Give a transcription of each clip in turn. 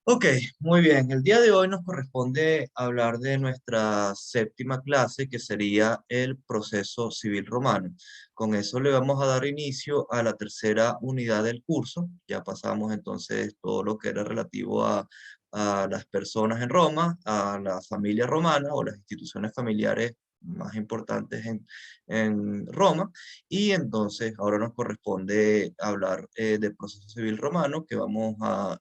Ok, muy bien. El día de hoy nos corresponde hablar de nuestra séptima clase, que sería el proceso civil romano. Con eso le vamos a dar inicio a la tercera unidad del curso. Ya pasamos entonces todo lo que era relativo a las personas en Roma, a la familia romana o las instituciones familiares más importantes en Roma. Y entonces ahora nos corresponde hablar del proceso civil romano, que vamos a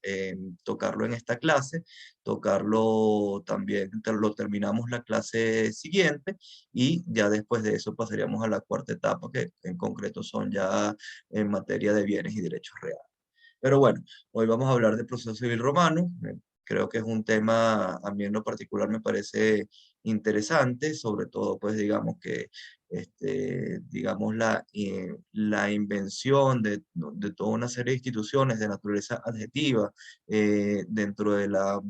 tocarlo en esta clase, tocarlo también, lo terminamos la clase siguiente y ya después de eso pasaríamos a la cuarta etapa, que en concreto son ya en materia de bienes y derechos reales. Pero bueno, hoy vamos a hablar del proceso civil romano. Creo que es un tema, a mí en lo particular me parece interesante, sobre todo pues digamos que digamos la invención de toda una serie de instituciones de naturaleza adjetiva dentro de la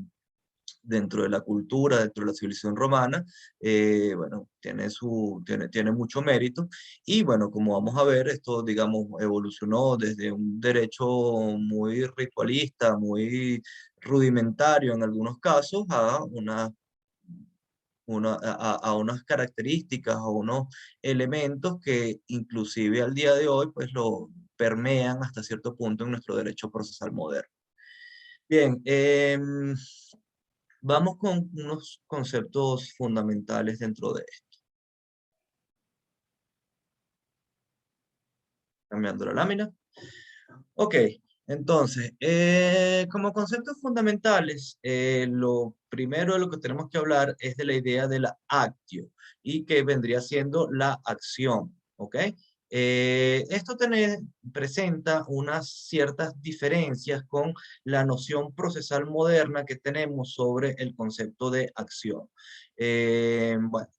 cultura, dentro de la civilización romana, bueno, tiene mucho mérito. Y bueno, como vamos a ver, esto, digamos, evolucionó desde un derecho muy ritualista, muy rudimentario en algunos casos, a unas características, a unos elementos que inclusive al día de hoy, pues lo permean hasta cierto punto en nuestro derecho procesal moderno. Bien, vamos con unos conceptos fundamentales dentro de esto. Cambiando la lámina. Ok, entonces, como conceptos fundamentales, lo primero de lo que tenemos que hablar es de la idea de la actio y que vendría siendo la acción. ¿Ok? Esto presenta unas ciertas diferencias con la noción procesal moderna que tenemos sobre el concepto de acción. Bueno,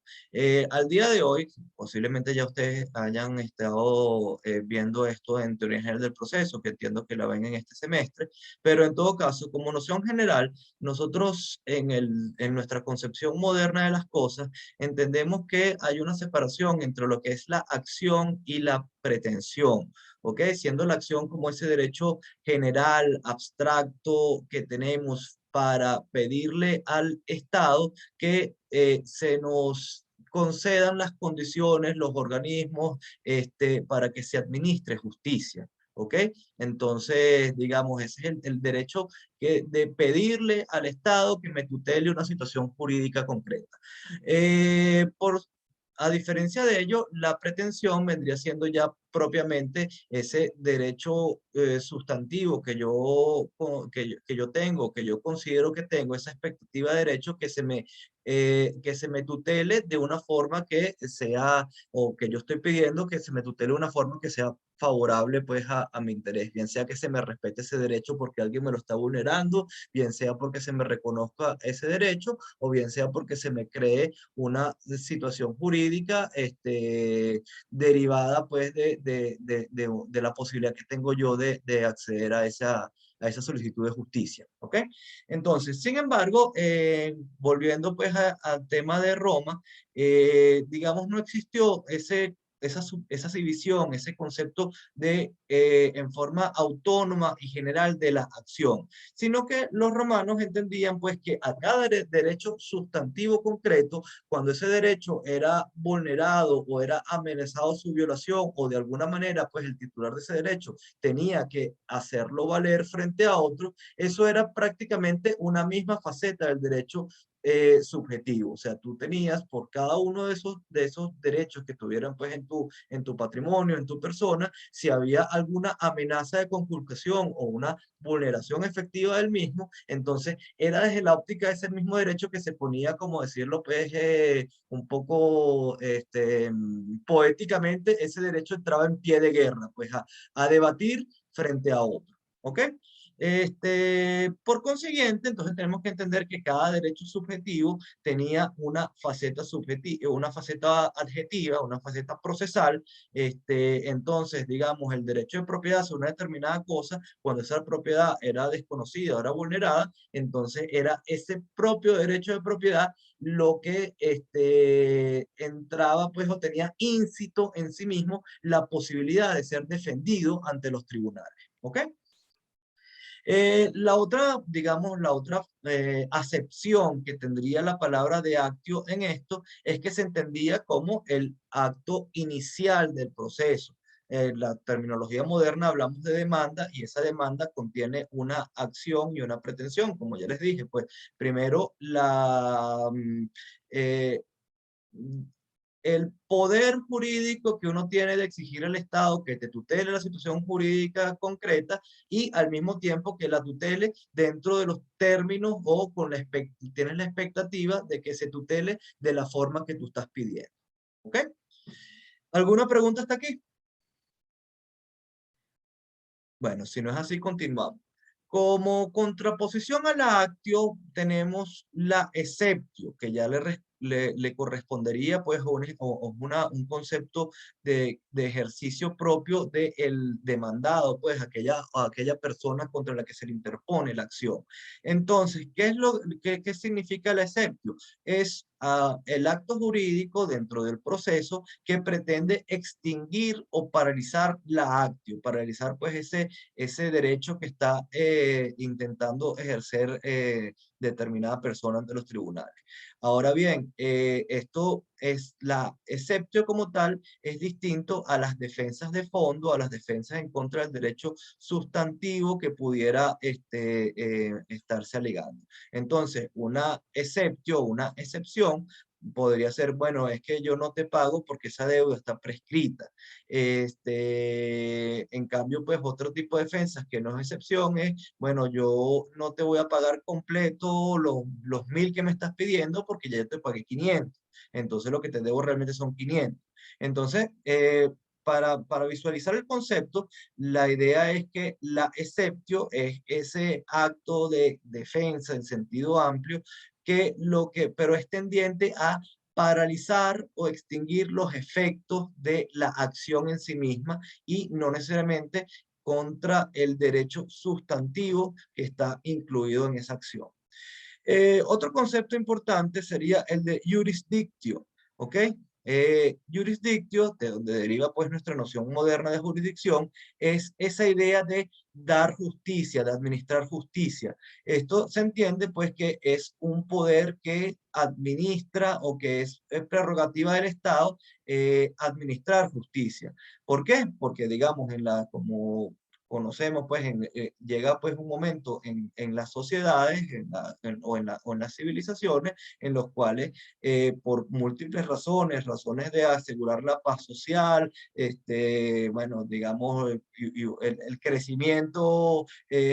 al día de hoy, posiblemente ya ustedes hayan estado viendo esto en teoría general del proceso, que entiendo que la ven en este semestre, pero en todo caso, como noción general, nosotros en nuestra concepción moderna de las cosas, entendemos que hay una separación entre lo que es la acción y la pretensión. ¿Ok? Siendo la acción como ese derecho general, abstracto que tenemos para pedirle al Estado que se nos concedan las condiciones, los organismos, para que se administre justicia. ¿Ok? Entonces, digamos, ese es el derecho de pedirle al Estado que me tutele una situación jurídica concreta. A diferencia de ello, la pretensión vendría siendo ya propiamente ese derecho sustantivo que yo tengo, que yo considero que tengo, esa expectativa de derecho que se me tutele de una forma que sea, o que yo estoy pidiendo que se me tutele de una forma que sea favorable pues a mi interés, bien sea que se me respete ese derecho porque alguien me lo está vulnerando, bien sea porque se me reconozca ese derecho, o bien sea porque se me cree una situación jurídica derivada pues de la posibilidad que tengo yo de acceder a esa solicitud de justicia. ¿Ok? Entonces, sin embargo, volviendo pues al tema de Roma, digamos, no existió esa división, ese concepto en forma autónoma y general de la acción, sino que los romanos entendían pues que a cada derecho sustantivo concreto, cuando ese derecho era vulnerado o era amenazado su violación, o de alguna manera pues el titular de ese derecho tenía que hacerlo valer frente a otro, eso era prácticamente una misma faceta del derecho subjetivo. O sea, tú tenías por cada uno de esos derechos que tuvieran pues en tu patrimonio, en tu persona, si había alguna amenaza de conculcación o una vulneración efectiva del mismo, entonces era desde la óptica de ese mismo derecho que se ponía, como decirlo, pues un poco poéticamente, ese derecho entraba en pie de guerra, pues a debatir frente a otro. ¿Ok? Por consiguiente, entonces tenemos que entender que cada derecho subjetivo tenía una faceta subjetiva, una faceta adjetiva, una faceta procesal. Entonces, digamos, el derecho de propiedad sobre una determinada cosa, cuando esa propiedad era desconocida, era vulnerada, entonces era ese propio derecho de propiedad lo que entraba, pues, o tenía íncito en sí mismo la posibilidad de ser defendido ante los tribunales. ¿Ok? La otra, digamos, la otra acepción que tendría la palabra de actio en esto es que se entendía como el acto inicial del proceso. En la terminología moderna hablamos de demanda y esa demanda contiene una acción y una pretensión, como ya les dije, pues primero eh, el poder jurídico que uno tiene de exigir al Estado que te tutele la situación jurídica concreta y al mismo tiempo que la tutele dentro de los términos o con tienes la expectativa de que se tutele de la forma que tú estás pidiendo. ¿Ok? ¿Alguna pregunta hasta aquí? Bueno, si no es así, continuamos. Como contraposición a la actio, tenemos la exceptio, que ya le correspondería pues un concepto de ejercicio propio del demandado, pues aquella persona contra la que se le interpone la acción. Entonces, ¿qué significa la exceptio? Es el acto jurídico dentro del proceso que pretende extinguir o paralizar la actio, paralizar pues ese derecho que está intentando ejercer determinada persona ante los tribunales. Ahora bien, esto es la exceptio como tal, es distinto a las defensas de fondo, a las defensas en contra del derecho sustantivo que pudiera estarse alegando. Entonces, una exceptio, una excepción, podría ser, bueno, es que yo no te pago porque esa deuda está prescrita. En cambio, pues otro tipo de defensas que no es excepción es, bueno, yo no te voy a pagar completo los 1000 que me estás pidiendo porque ya yo te pagué 500. Entonces lo que te debo realmente son 500. Entonces, para visualizar el concepto, la idea es que la exceptio es ese acto de defensa en sentido amplio pero es tendiente a paralizar o extinguir los efectos de la acción en sí misma y no necesariamente contra el derecho sustantivo que está incluido en esa acción. Otro concepto importante sería el de jurisdictio, ¿ok? Jurisdictio, de donde deriva pues nuestra noción moderna de jurisdicción, es esa idea de dar justicia, de administrar justicia. Esto se entiende pues que es un poder que administra o que es prerrogativa del Estado administrar justicia. ¿Por qué? Porque digamos como conocemos, pues llega pues un momento en las sociedades o en las civilizaciones en los cuales por múltiples razones de asegurar la paz social, bueno, digamos, el crecimiento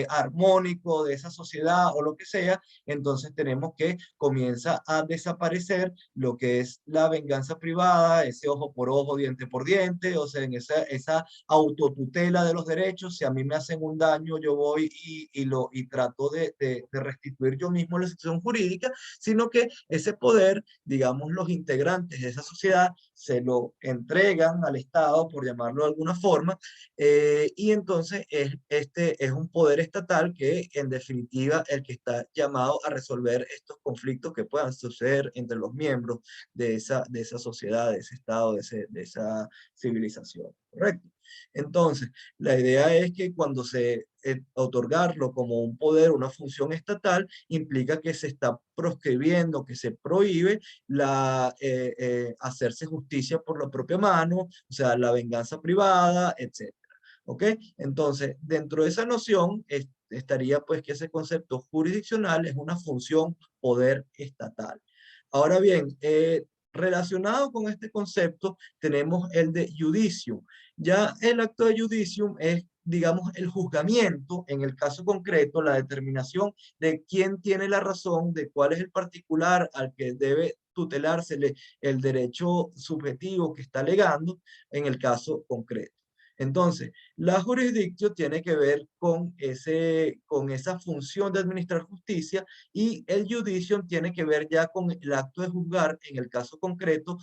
armónico de esa sociedad o lo que sea, entonces tenemos que comienza a desaparecer lo que es la venganza privada, ese ojo por ojo, diente por diente, o sea, en esa autotutela de los derechos. Si a mí me hacen un daño, yo voy y trato de restituir yo mismo la situación jurídica, sino que ese poder, digamos, los integrantes de esa sociedad se lo entregan al Estado, por llamarlo de alguna forma, y entonces este es un poder estatal que en definitiva el que está llamado a resolver estos conflictos que puedan suceder entre los miembros de esa sociedad, de ese Estado, de esa civilización, ¿correcto? Entonces, la idea es que cuando otorgarlo como un poder, una función estatal, implica que se está proscribiendo, que se prohíbe hacerse justicia por la propia mano, o sea, la venganza privada, etc. ¿Ok? Entonces, dentro de esa noción estaría pues que ese concepto jurisdiccional es una función poder estatal. Ahora bien, relacionado con este concepto tenemos el de judicium. Ya el acto de judicium es, digamos, el juzgamiento, en el caso concreto, la determinación de quién tiene la razón, de cuál es el particular al que debe tutelársele el derecho subjetivo que está alegando en el caso concreto. Entonces, la jurisdicción tiene que ver con esa función de administrar justicia y el judicium tiene que ver ya con el acto de juzgar, en el caso concreto,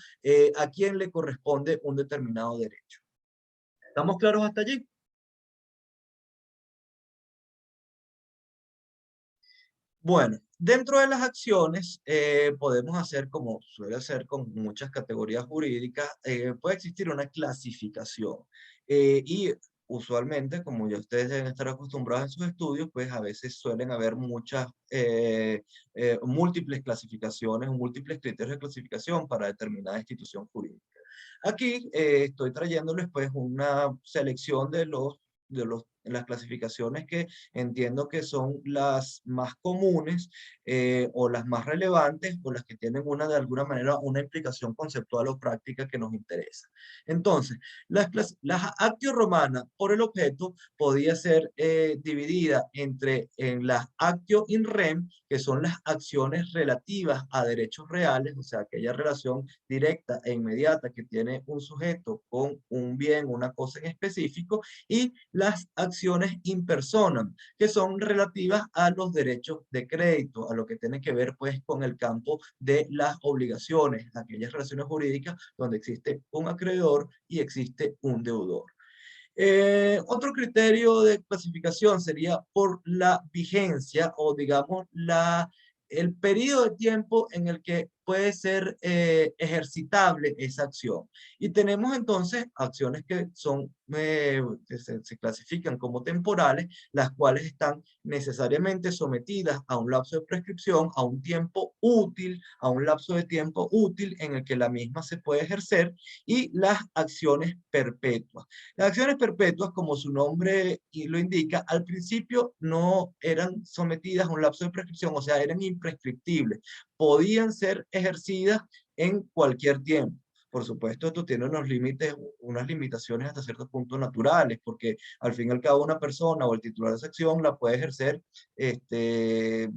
a quién le corresponde un determinado derecho. ¿Estamos claros hasta allí? Bueno, dentro de las acciones podemos hacer, como suele hacer con muchas categorías jurídicas, puede existir una clasificación. Y usualmente, como ya ustedes deben estar acostumbrados en sus estudios, pues a veces suelen haber muchas, múltiples clasificaciones, múltiples criterios de clasificación para determinada institución jurídica. Aquí estoy trayéndoles pues una selección de las clasificaciones que entiendo que son las más comunes o las más relevantes o las que tienen una de alguna manera una implicación conceptual o práctica que nos interesa. Entonces, la actio romana por el objeto podía ser dividida en las actio in rem, que son las acciones relativas a derechos reales, o sea, aquella relación directa e inmediata que tiene un sujeto con un bien, una cosa en específico, y las acciones in personam, que son relativas a los derechos de crédito, a lo que tiene que ver pues con el campo de las obligaciones, aquellas relaciones jurídicas donde existe un acreedor y existe un deudor. Otro criterio de clasificación sería por la vigencia o digamos el periodo de tiempo en el que puede ser ejercitable esa acción. Y tenemos entonces acciones que se clasifican como temporales, las cuales están necesariamente sometidas a un lapso de prescripción, a un tiempo útil, a un lapso de tiempo útil en el que la misma se puede ejercer, y las acciones perpetuas. Las acciones perpetuas, como su nombre lo indica, al principio no eran sometidas a un lapso de prescripción, o sea, eran imprescriptibles. Podían ser ejercidas en cualquier tiempo. Por supuesto, esto tiene unos límites, unas limitaciones hasta ciertos puntos naturales, porque al fin y al cabo una persona o el titular de esa acción la puede ejercer,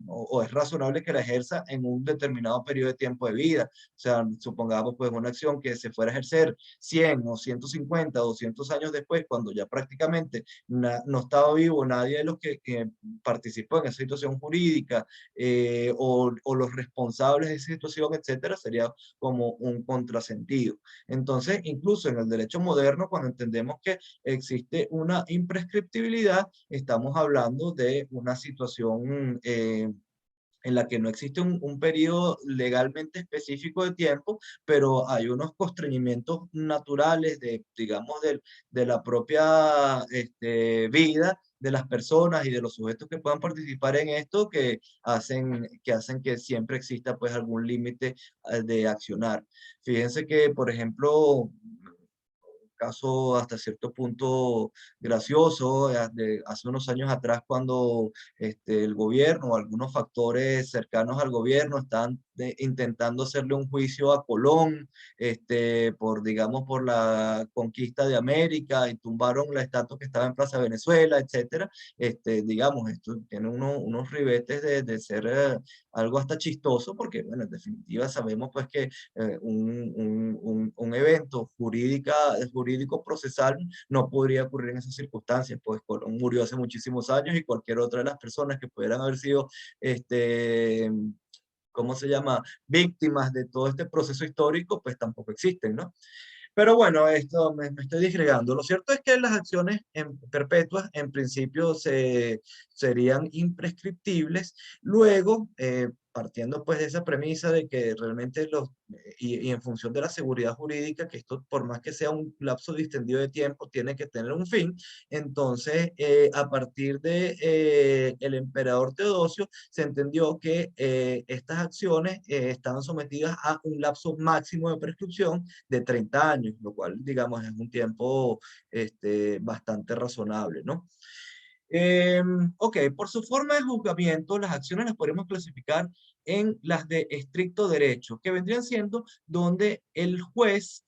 o es razonable que la ejerza en un determinado periodo de tiempo de vida. O sea, supongamos pues una acción que se fuera a ejercer 100 o 150 o 200 años después, cuando ya prácticamente no estaba vivo nadie de los que participó en esa situación jurídica, o los responsables de esa situación, etcétera, sería como un contrasentido. Entonces, incluso en el derecho moderno, cuando entendemos que existe una imprescriptibilidad, estamos hablando de una situación en la que no existe un periodo legalmente específico de tiempo, pero hay unos constreñimientos naturales digamos, de la propia vida de las personas y de los sujetos que puedan participar en esto que hacen que siempre exista pues algún límite de accionar. Fíjense que, por ejemplo, caso hasta cierto punto gracioso, de hace unos años atrás cuando el gobierno o algunos factores cercanos al gobierno están intentando hacerle un juicio a Colón, digamos, por la conquista de América y tumbaron la estatua que estaba en Plaza Venezuela, etcétera. Digamos, esto tiene unos ribetes de ser algo hasta chistoso porque, bueno, en definitiva sabemos pues que un evento jurídico procesal no podría ocurrir en esas circunstancias, pues Colón murió hace muchísimos años y cualquier otra de las personas que pudieran haber sido, ¿cómo se llama?, víctimas de todo este proceso histórico, pues tampoco existen, ¿no? Pero bueno, esto me estoy disgregando. Lo cierto es que las acciones perpetuas en principio serían imprescriptibles. Luego, partiendo pues de esa premisa de que realmente y en función de la seguridad jurídica, que esto por más que sea un lapso distendido de tiempo, tiene que tener un fin. Entonces, a partir de el emperador Teodosio, se entendió que estas acciones estaban sometidas a un lapso máximo de prescripción de 30 años, lo cual, digamos, es un tiempo bastante razonable, ¿no? Ok, por su forma de juzgamiento, las acciones las podemos clasificar en las de estricto derecho, que vendrían siendo donde el juez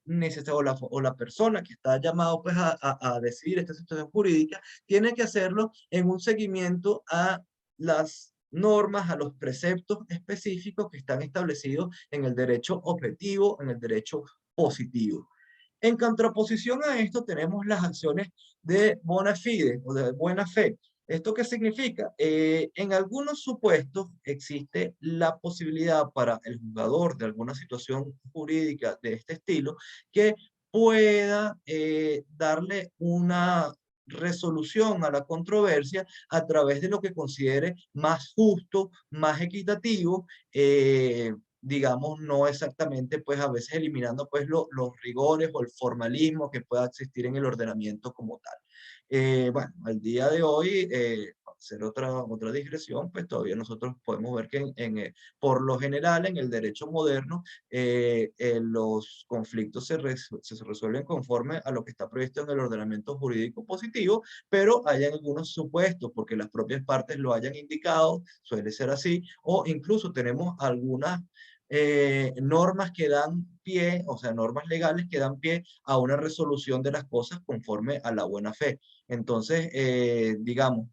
o la persona que está llamado pues, a decidir esta situación jurídica, tiene que hacerlo en un seguimiento a las normas, a los preceptos específicos que están establecidos en el derecho objetivo, en el derecho positivo. En contraposición a esto tenemos las acciones de bona fide o de buena fe. ¿Esto qué significa? En algunos supuestos existe la posibilidad para el jugador de alguna situación jurídica de este estilo que pueda darle una resolución a la controversia a través de lo que considere más justo, más equitativo, digamos, no exactamente, pues a veces eliminando pues los rigores o el formalismo que pueda existir en el ordenamiento como tal. Bueno, al día de hoy, para hacer otra digresión, pues todavía nosotros podemos ver que por lo general en el derecho moderno los conflictos se resuelven conforme a lo que está previsto en el ordenamiento jurídico positivo, pero hay algunos supuestos, porque las propias partes lo hayan indicado, suele ser así, o incluso tenemos algunas normas que dan pie, o sea, normas legales que dan pie a una resolución de las cosas conforme a la buena fe. Entonces, digamos,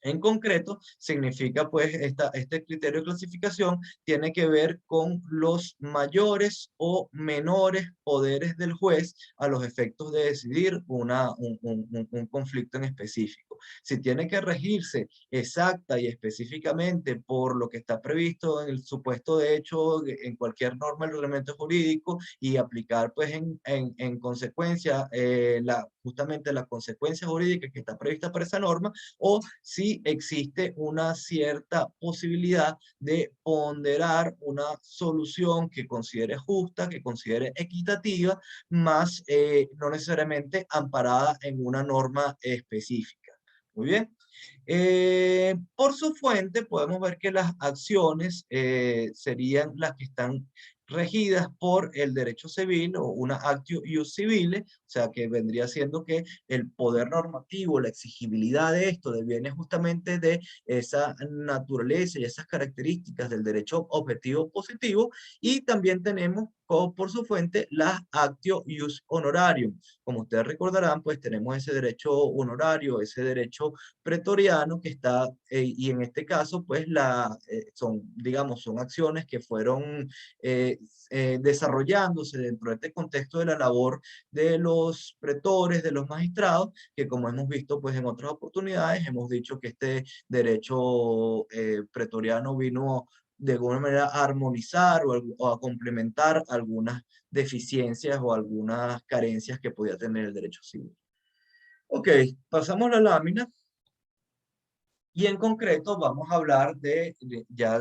en concreto, significa pues este criterio de clasificación tiene que ver con los mayores o menores poderes del juez a los efectos de decidir un conflicto en específico. Si tiene que regirse exacta y específicamente por lo que está previsto en el supuesto de hecho en cualquier norma del reglamento jurídico y aplicar pues en consecuencia justamente la consecuencia jurídica que está prevista para esa norma, o si existe una cierta posibilidad de ponderar una solución que considere justa, que considere equitativa, más no necesariamente amparada en una norma específica. Muy bien. Por su fuente podemos ver que las acciones serían las que están regidas por el derecho civil o una actio ius civile, o sea que vendría siendo que el poder normativo, la exigibilidad de esto deviene justamente de esa naturaleza y esas características del derecho objetivo positivo, y también tenemos como por su fuente las actio ius honorarium. Como ustedes recordarán, pues tenemos ese derecho honorario, ese derecho pretoriano que está, y en este caso, pues son, digamos, son acciones que fueron eh, desarrollándose dentro de este contexto de la labor de los pretores, de los magistrados, que como hemos visto, pues en otras oportunidades, hemos dicho que este derecho pretoriano vino de alguna manera a armonizar o a complementar algunas deficiencias o algunas carencias que podía tener el derecho civil. Ok, pasamos la lámina. Y en concreto vamos a hablar dentro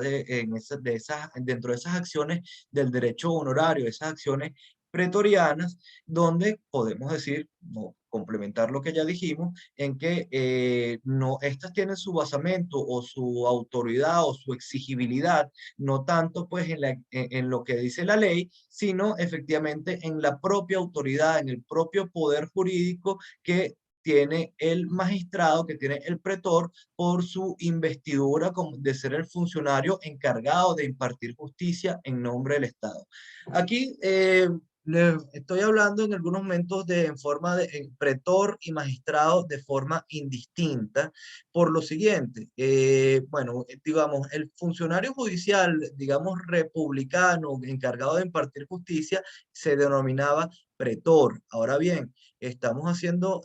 de esas acciones del derecho honorario, esas acciones pretorianas, donde podemos decir, no, complementar lo que ya dijimos, en que no, estas tienen su basamento o su autoridad o su exigibilidad, no tanto pues en lo que dice la ley, sino efectivamente en la propia autoridad, en el propio poder jurídico que tiene el magistrado, que tiene el pretor, por su investidura de ser el funcionario encargado de impartir justicia en nombre del Estado. Aquí estoy hablando en algunos momentos en forma de pretor y magistrado de forma indistinta, por lo siguiente, bueno, digamos, el funcionario judicial, digamos, republicano, encargado de impartir justicia, se denominaba pretor. Ahora bien, estamos haciendo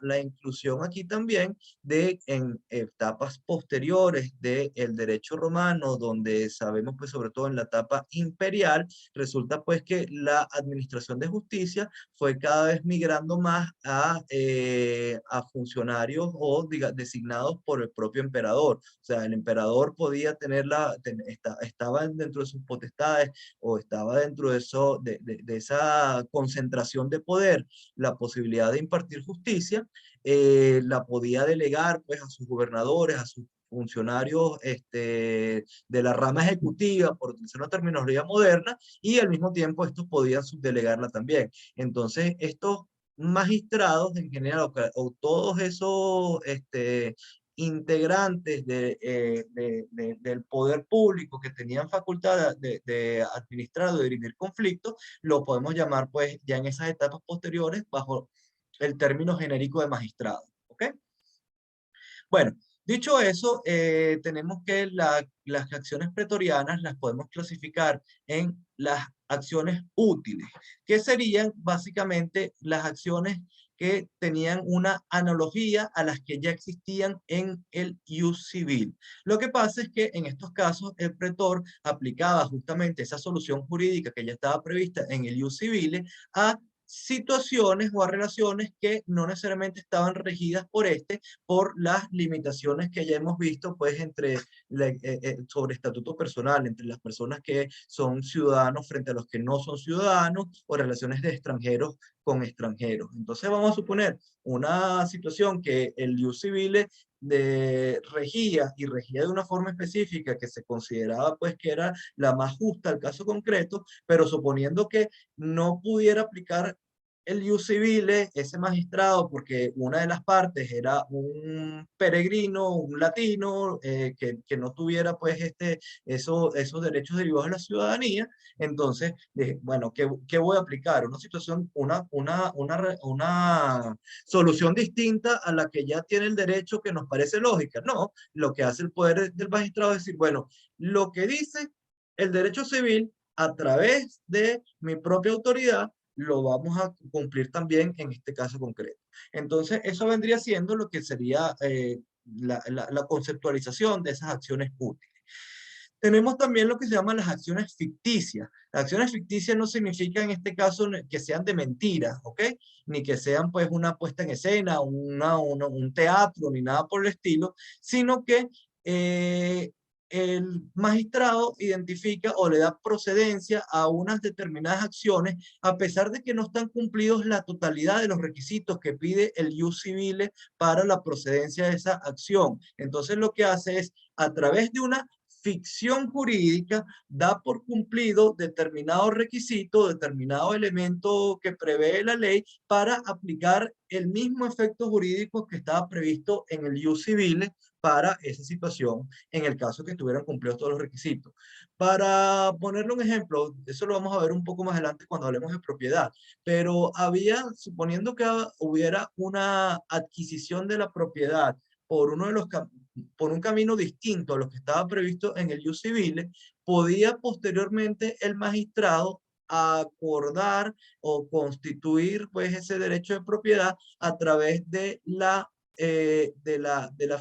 la inclusión aquí también de en etapas posteriores del derecho romano, donde sabemos pues sobre todo en la etapa imperial, resulta pues que la administración de justicia fue cada vez migrando más a funcionarios o designados por el propio emperador. O sea, el emperador podía tener estaba dentro de sus potestades o estaba dentro de, de esa concentración de poder, la posibilidad de impartir justicia, la podía delegar pues a sus gobernadores, a sus funcionarios de la rama ejecutiva, por utilizar una terminología moderna, y al mismo tiempo estos podían subdelegarla también. Entonces, estos magistrados en general, o todos esos integrantes del poder público que tenían facultad de administrar o de dirimir conflictos, lo podemos llamar pues ya en esas etapas posteriores bajo el término genérico de magistrado. ¿Ok? Bueno, dicho eso, tenemos que las acciones pretorianas las podemos clasificar en las acciones útiles, que serían básicamente las acciones que tenían una analogía a las que ya existían en el ius civil. Lo que pasa es que en estos casos el pretor aplicaba justamente esa solución jurídica que ya estaba prevista en el ius civile a situaciones o a relaciones que no necesariamente estaban regidas por las limitaciones que ya hemos visto, pues, sobre estatuto personal, entre las personas que son ciudadanos frente a los que no son ciudadanos, o relaciones de extranjeros con extranjeros. Entonces, vamos a suponer una situación que el ius civile regía de una forma específica que se consideraba pues que era la más justa al caso concreto, pero suponiendo que no pudiera aplicar el ius civile, ese magistrado, porque una de las partes era un peregrino, un latino, que no tuviera pues esos derechos derivados de la ciudadanía, entonces dije, bueno, ¿qué voy a aplicar? Una situación, una solución distinta a la que ya tiene el derecho que nos parece lógica. No, lo que hace el poder del magistrado es decir, bueno, lo que dice el derecho civil a través de mi propia autoridad, lo vamos a cumplir también en este caso concreto. Entonces, eso vendría siendo lo que sería la conceptualización de esas acciones útiles. Tenemos también lo que se llaman las acciones ficticias. Las acciones ficticias no significa en este caso que sean de mentira, ¿ok? Ni que sean pues una puesta en escena, un teatro, ni nada por el estilo, sino que el magistrado identifica o le da procedencia a unas determinadas acciones a pesar de que no están cumplidos la totalidad de los requisitos que pide el ius civile para la procedencia de esa acción. Entonces lo que hace es, a través de una ficción jurídica, da por cumplido determinado requisito, determinado elemento que prevé la ley para aplicar el mismo efecto jurídico que estaba previsto en el ius civile para esa situación, en el caso que estuvieran cumplidos todos los requisitos. Para ponerle un ejemplo, eso lo vamos a ver un poco más adelante cuando hablemos de propiedad, pero suponiendo que hubiera una adquisición de la propiedad por uno de los por un camino distinto a lo que estaba previsto en el ius civile, podía posteriormente el magistrado acordar o constituir pues ese derecho de propiedad a través de la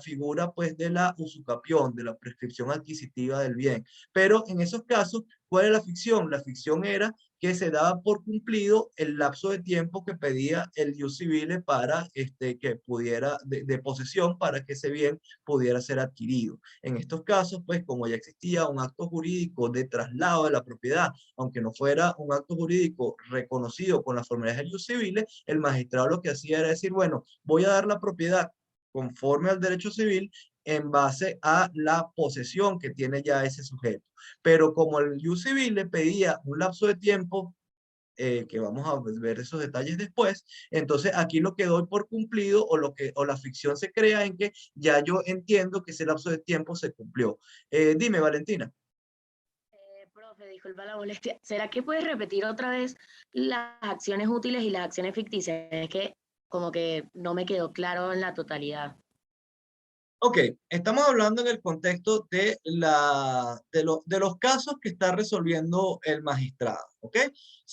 figura pues de la usucapión, de la prescripción adquisitiva del bien. Pero en esos casos, ¿cuál es la ficción? La ficción era que se daba por cumplido el lapso de tiempo que pedía el ius civile para que pudiera, de posesión, para que ese bien pudiera ser adquirido. En estos casos, pues como ya existía un acto jurídico de traslado de la propiedad, aunque no fuera un acto jurídico reconocido con las formalidades del ius civile, el magistrado lo que hacía era decir, bueno, voy a dar la propiedad conforme al derecho civil en base a la posesión que tiene ya ese sujeto. Pero como el ius civil le pedía un lapso de tiempo, que vamos a ver esos detalles después, entonces aquí lo que doy por cumplido o la ficción se crea en que ya yo entiendo que ese lapso de tiempo se cumplió. Dime, Valentina. Profe, disculpa la molestia. ¿Será que puedes repetir otra vez las acciones útiles y las acciones ficticias? Es que como que no me quedó claro en la totalidad. Ok, estamos hablando en el contexto de los casos que está resolviendo el magistrado, ¿ok?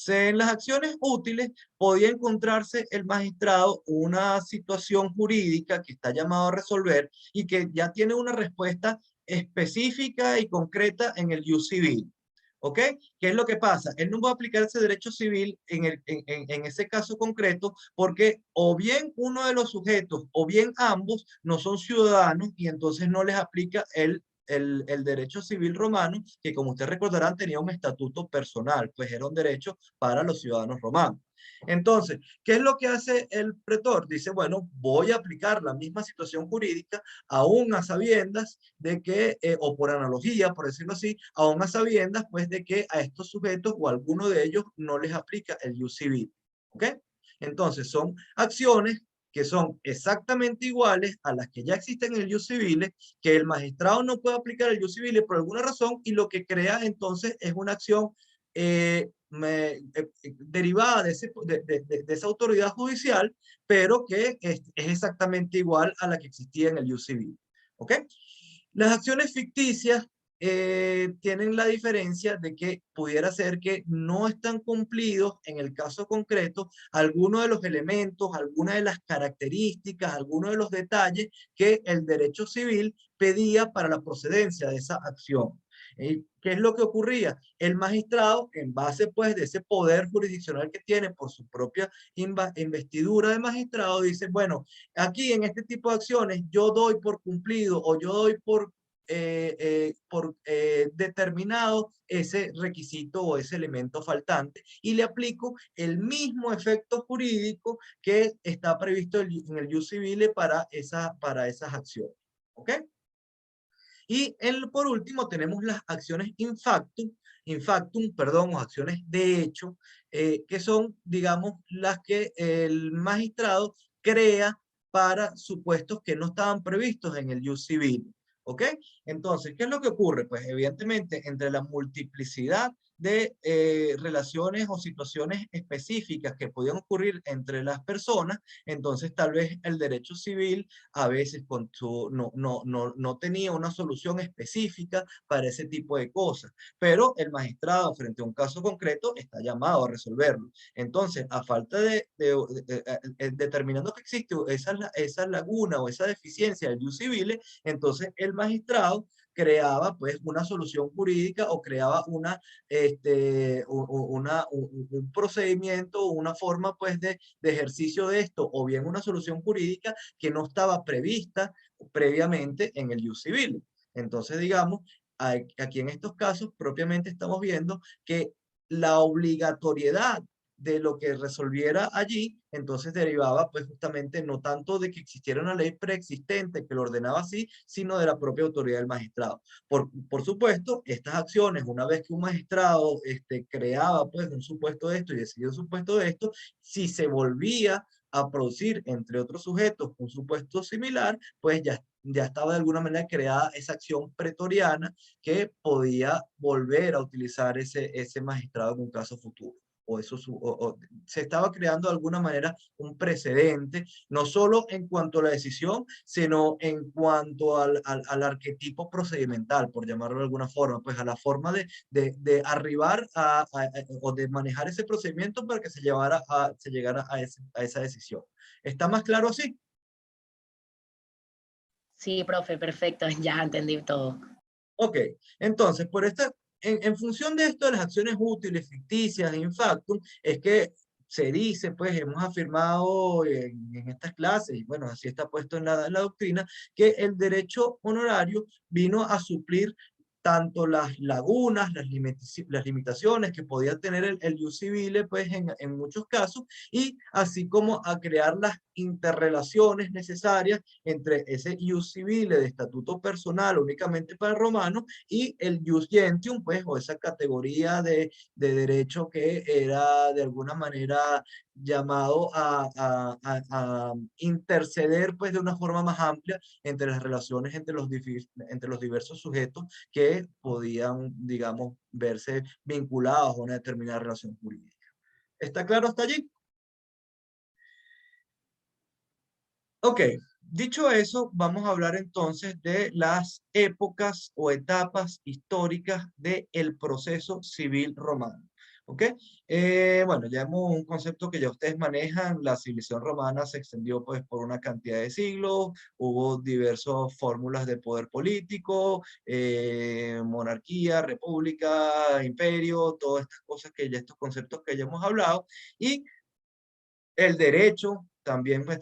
En las acciones útiles podía encontrarse el magistrado una situación jurídica que está llamado a resolver y que ya tiene una respuesta específica y concreta en el ius civil. ¿Ok? ¿Qué es lo que pasa? Él no va a aplicar ese derecho civil en ese caso concreto porque o bien uno de los sujetos o bien ambos no son ciudadanos y entonces no les aplica el derecho civil romano, que como ustedes recordarán tenía un estatuto personal, pues era un derecho para los ciudadanos romanos. Entonces, ¿qué es lo que hace el pretor? Dice, bueno, voy a aplicar la misma situación jurídica aún a sabiendas de que, o por analogía, por decirlo así, aún a sabiendas, pues, de que a estos sujetos o a alguno de ellos no les aplica el ius civil. ¿Ok? Entonces, son acciones que son exactamente iguales a las que ya existen en el ius civile, que el magistrado no puede aplicar el ius civile por alguna razón y lo que crea entonces es una acción derivada de esa autoridad judicial, pero que es exactamente igual a la que existía en el ius civil. ¿Ok? Las acciones ficticias tienen la diferencia de que pudiera ser que no están cumplidos en el caso concreto algunos de los elementos, algunas de las características, algunos de los detalles que el derecho civil pedía para la procedencia de esa acción. ¿Qué es lo que ocurría? El magistrado, en base pues de ese poder jurisdiccional que tiene por su propia investidura de magistrado, dice, bueno, aquí en este tipo de acciones yo doy por cumplido o yo doy por determinado ese requisito o ese elemento faltante y le aplico el mismo efecto jurídico que está previsto en el Ius Civile para esas acciones. ¿Ok? Y por último tenemos las acciones infactum, perdón, o acciones de hecho, que son, digamos, las que el magistrado crea para supuestos que no estaban previstos en el Ius Civil. ¿Ok? Entonces, ¿qué es lo que ocurre? Pues evidentemente entre la multiplicidad de relaciones o situaciones específicas que podían ocurrir entre las personas, entonces tal vez el derecho civil a veces no tenía una solución específica para ese tipo de cosas, pero el magistrado frente a un caso concreto está llamado a resolverlo. Entonces, a falta determinando que existe esa laguna o esa deficiencia del ius civile, entonces el magistrado creaba pues una solución jurídica o creaba un procedimiento, una forma pues de ejercicio de esto, o bien una solución jurídica que no estaba prevista previamente en el ius civil. Entonces, digamos, aquí en estos casos propiamente estamos viendo que la obligatoriedad de lo que resolviera allí, entonces derivaba pues justamente no tanto de que existiera una ley preexistente que lo ordenaba así, sino de la propia autoridad del magistrado. Por supuesto, estas acciones, una vez que un magistrado creaba pues un supuesto de esto y decidió un supuesto de esto, si se volvía a producir entre otros sujetos un supuesto similar, pues ya estaba de alguna manera creada esa acción pretoriana que podía volver a utilizar ese magistrado en un caso futuro. Se estaba creando de alguna manera un precedente, no solo en cuanto a la decisión, sino en cuanto al arquetipo procedimental, por llamarlo de alguna forma, pues a la forma de arribar o de manejar ese procedimiento para que se llegara a esa decisión. ¿Está más claro así? Sí, profe, perfecto, ya entendí todo. Ok, entonces, en función de esto de las acciones útiles, ficticias, in factum, es que se dice, pues hemos afirmado en estas clases, y bueno, así está puesto en la doctrina, que el derecho honorario vino a suplir tanto las lagunas, las limitaciones que podía tener el ius civile, pues en muchos casos, y así como a crear las interrelaciones necesarias entre ese ius civile de estatuto personal únicamente para romanos y el ius gentium, pues, o esa categoría de derecho que era de alguna manera llamado a interceder, pues, de una forma más amplia entre las relaciones entre los diversos sujetos que podían, digamos, verse vinculados a una determinada relación jurídica. ¿Está claro hasta allí? Ok, dicho eso, vamos a hablar entonces de las épocas o etapas históricas del proceso civil romano. ¿Ok? Bueno, ya hemos un concepto que ya ustedes manejan, la civilización romana se extendió pues por una cantidad de siglos, hubo diversas fórmulas de poder político, monarquía, república, imperio, todas estas cosas que ya, estos conceptos que ya hemos hablado, y el derecho también pues,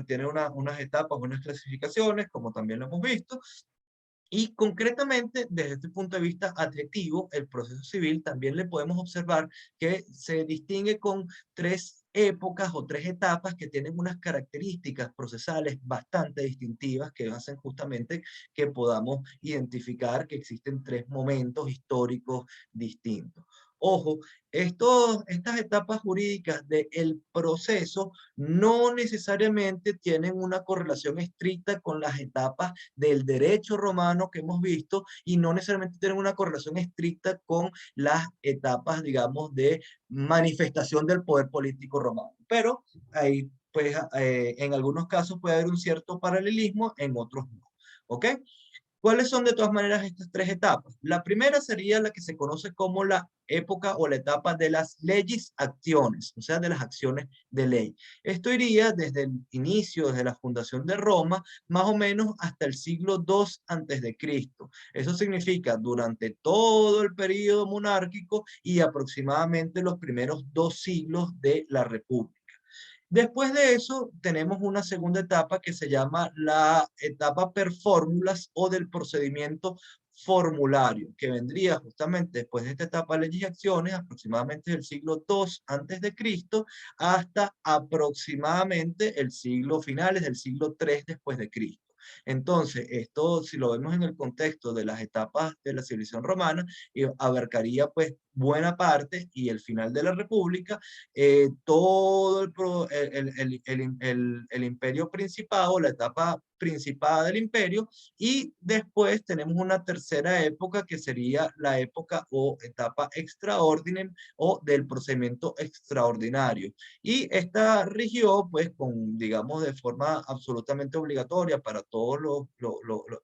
tiene unas etapas, unas clasificaciones, como también lo hemos visto, y concretamente, desde este punto de vista adjetivo, el proceso civil también le podemos observar que se distingue con tres épocas o tres etapas que tienen unas características procesales bastante distintivas que hacen justamente que podamos identificar que existen tres momentos históricos distintos. Ojo, estas etapas jurídicas del proceso no necesariamente tienen una correlación estricta con las etapas del derecho romano que hemos visto y no necesariamente tienen una correlación estricta con las etapas, digamos, de manifestación del poder político romano. Pero ahí, pues, en algunos casos puede haber un cierto paralelismo, en otros no. ¿Ok? ¿Cuáles son de todas maneras estas tres etapas? La primera sería la que se conoce como la época o la etapa de las leyes acciones, o sea, de las acciones de ley. Esto iría desde el inicio, desde la fundación de Roma, más o menos hasta el siglo II antes de Cristo. Eso significa durante todo el periodo monárquico y aproximadamente los primeros 2 siglos de la República. Después de eso, tenemos una segunda etapa que se llama la etapa per fórmulas o del procedimiento formulario, que vendría justamente después de esta etapa de leyes y acciones, aproximadamente del siglo II antes de Cristo, hasta aproximadamente el siglo finales del siglo III después de Cristo. Entonces, esto, si lo vemos en el contexto de las etapas de la civilización romana, abarcaría pues buena parte y el final de la República, todo el imperio principado, la etapa principal del imperio, y después tenemos una tercera época que sería la época o etapa extraordinaria o del procedimiento extraordinario. Y esta rigió, pues, con, digamos, de forma absolutamente obligatoria para todos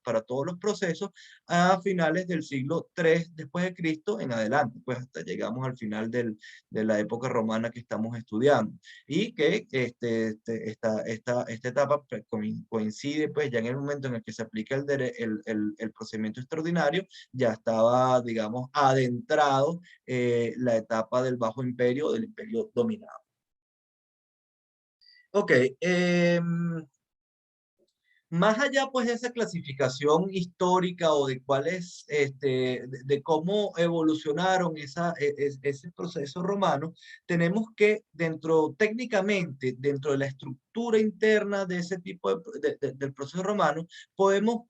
para todos los procesos a finales del siglo III después de Cristo en adelante, pues hasta llegamos al final de la época romana que estamos estudiando. Y que esta etapa pues, coincide pues ya en el momento en el que se aplica el procedimiento extraordinario, ya estaba, digamos, adentrado la etapa del Bajo Imperio, del Imperio dominado. Ok, más allá pues de esa clasificación histórica o de cuál es, de cómo evolucionaron ese proceso romano, tenemos que técnicamente, dentro de la estructura interna de ese tipo del proceso romano, podemos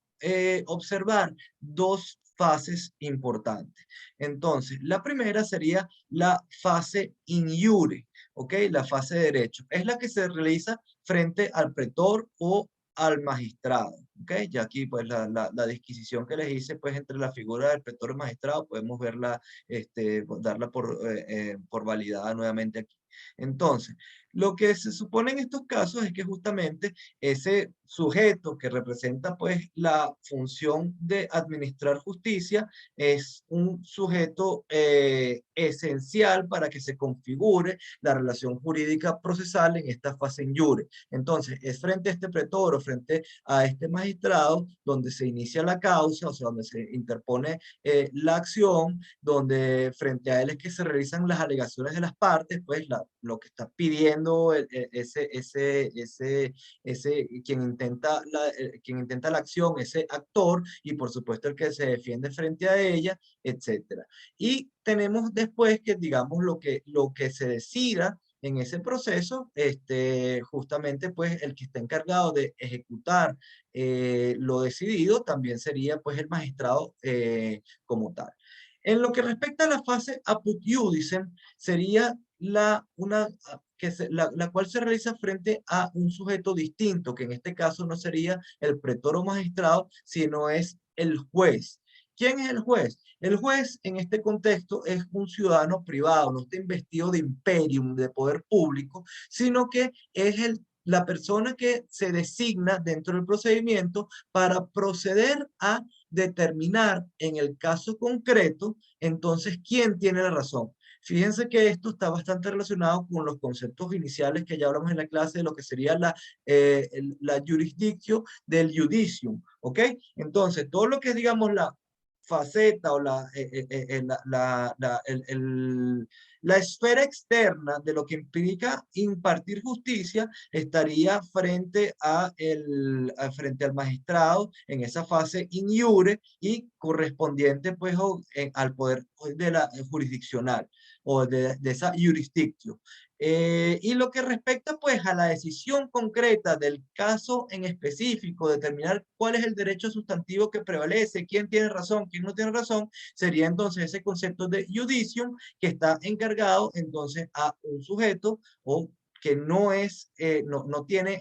observar dos fases importantes. Entonces, la primera sería la fase in iure, ¿ok? La fase de derecho. Es la que se realiza frente al pretor o al magistrado, ¿ok? Ya aquí, pues, la disquisición que les hice, pues, entre la figura del pretor y magistrado, podemos verla, darla por validada nuevamente aquí. Entonces, lo que se supone en estos casos es que justamente ese sujeto que representa, pues, la función de administrar justicia es un sujeto esencial para que se configure la relación jurídica procesal en esta fase in iure. Entonces, es frente a este pretor o frente a este magistrado donde se inicia la causa, o sea, donde se interpone la acción, donde frente a él es que se realizan las alegaciones de las partes, pues lo que está pidiendo quien intenta la acción, ese actor, y por supuesto el que se defiende frente a ella, etcétera. Y tenemos después que, digamos, lo que se decida en ese proceso, justamente pues el que está encargado de ejecutar lo decidido también sería pues el magistrado como tal. En lo que respecta a la fase apud iudicem, sería la cual se realiza frente a un sujeto distinto, que en este caso no sería el pretor o magistrado, sino es el juez. ¿Quién es el juez? El juez en este contexto es un ciudadano privado, no está investido de imperium, de poder público, sino que es la persona que se designa dentro del procedimiento para proceder a determinar en el caso concreto, entonces, quién tiene la razón. Fíjense que esto está bastante relacionado con los conceptos iniciales que ya hablamos en la clase de lo que sería la jurisdicción del judicium, ¿ok? Entonces, todo lo que es, digamos, la faceta o la esfera externa de lo que implica impartir justicia estaría frente al magistrado en esa fase in iure y correspondiente pues al poder de la jurisdiccional o de esa jurisdicción. Y lo que respecta pues a la decisión concreta del caso en específico, determinar cuál es el derecho sustantivo que prevalece, quién tiene razón, quién no tiene razón, sería entonces ese concepto de judicium que está encargado entonces a un sujeto o que no es, no tiene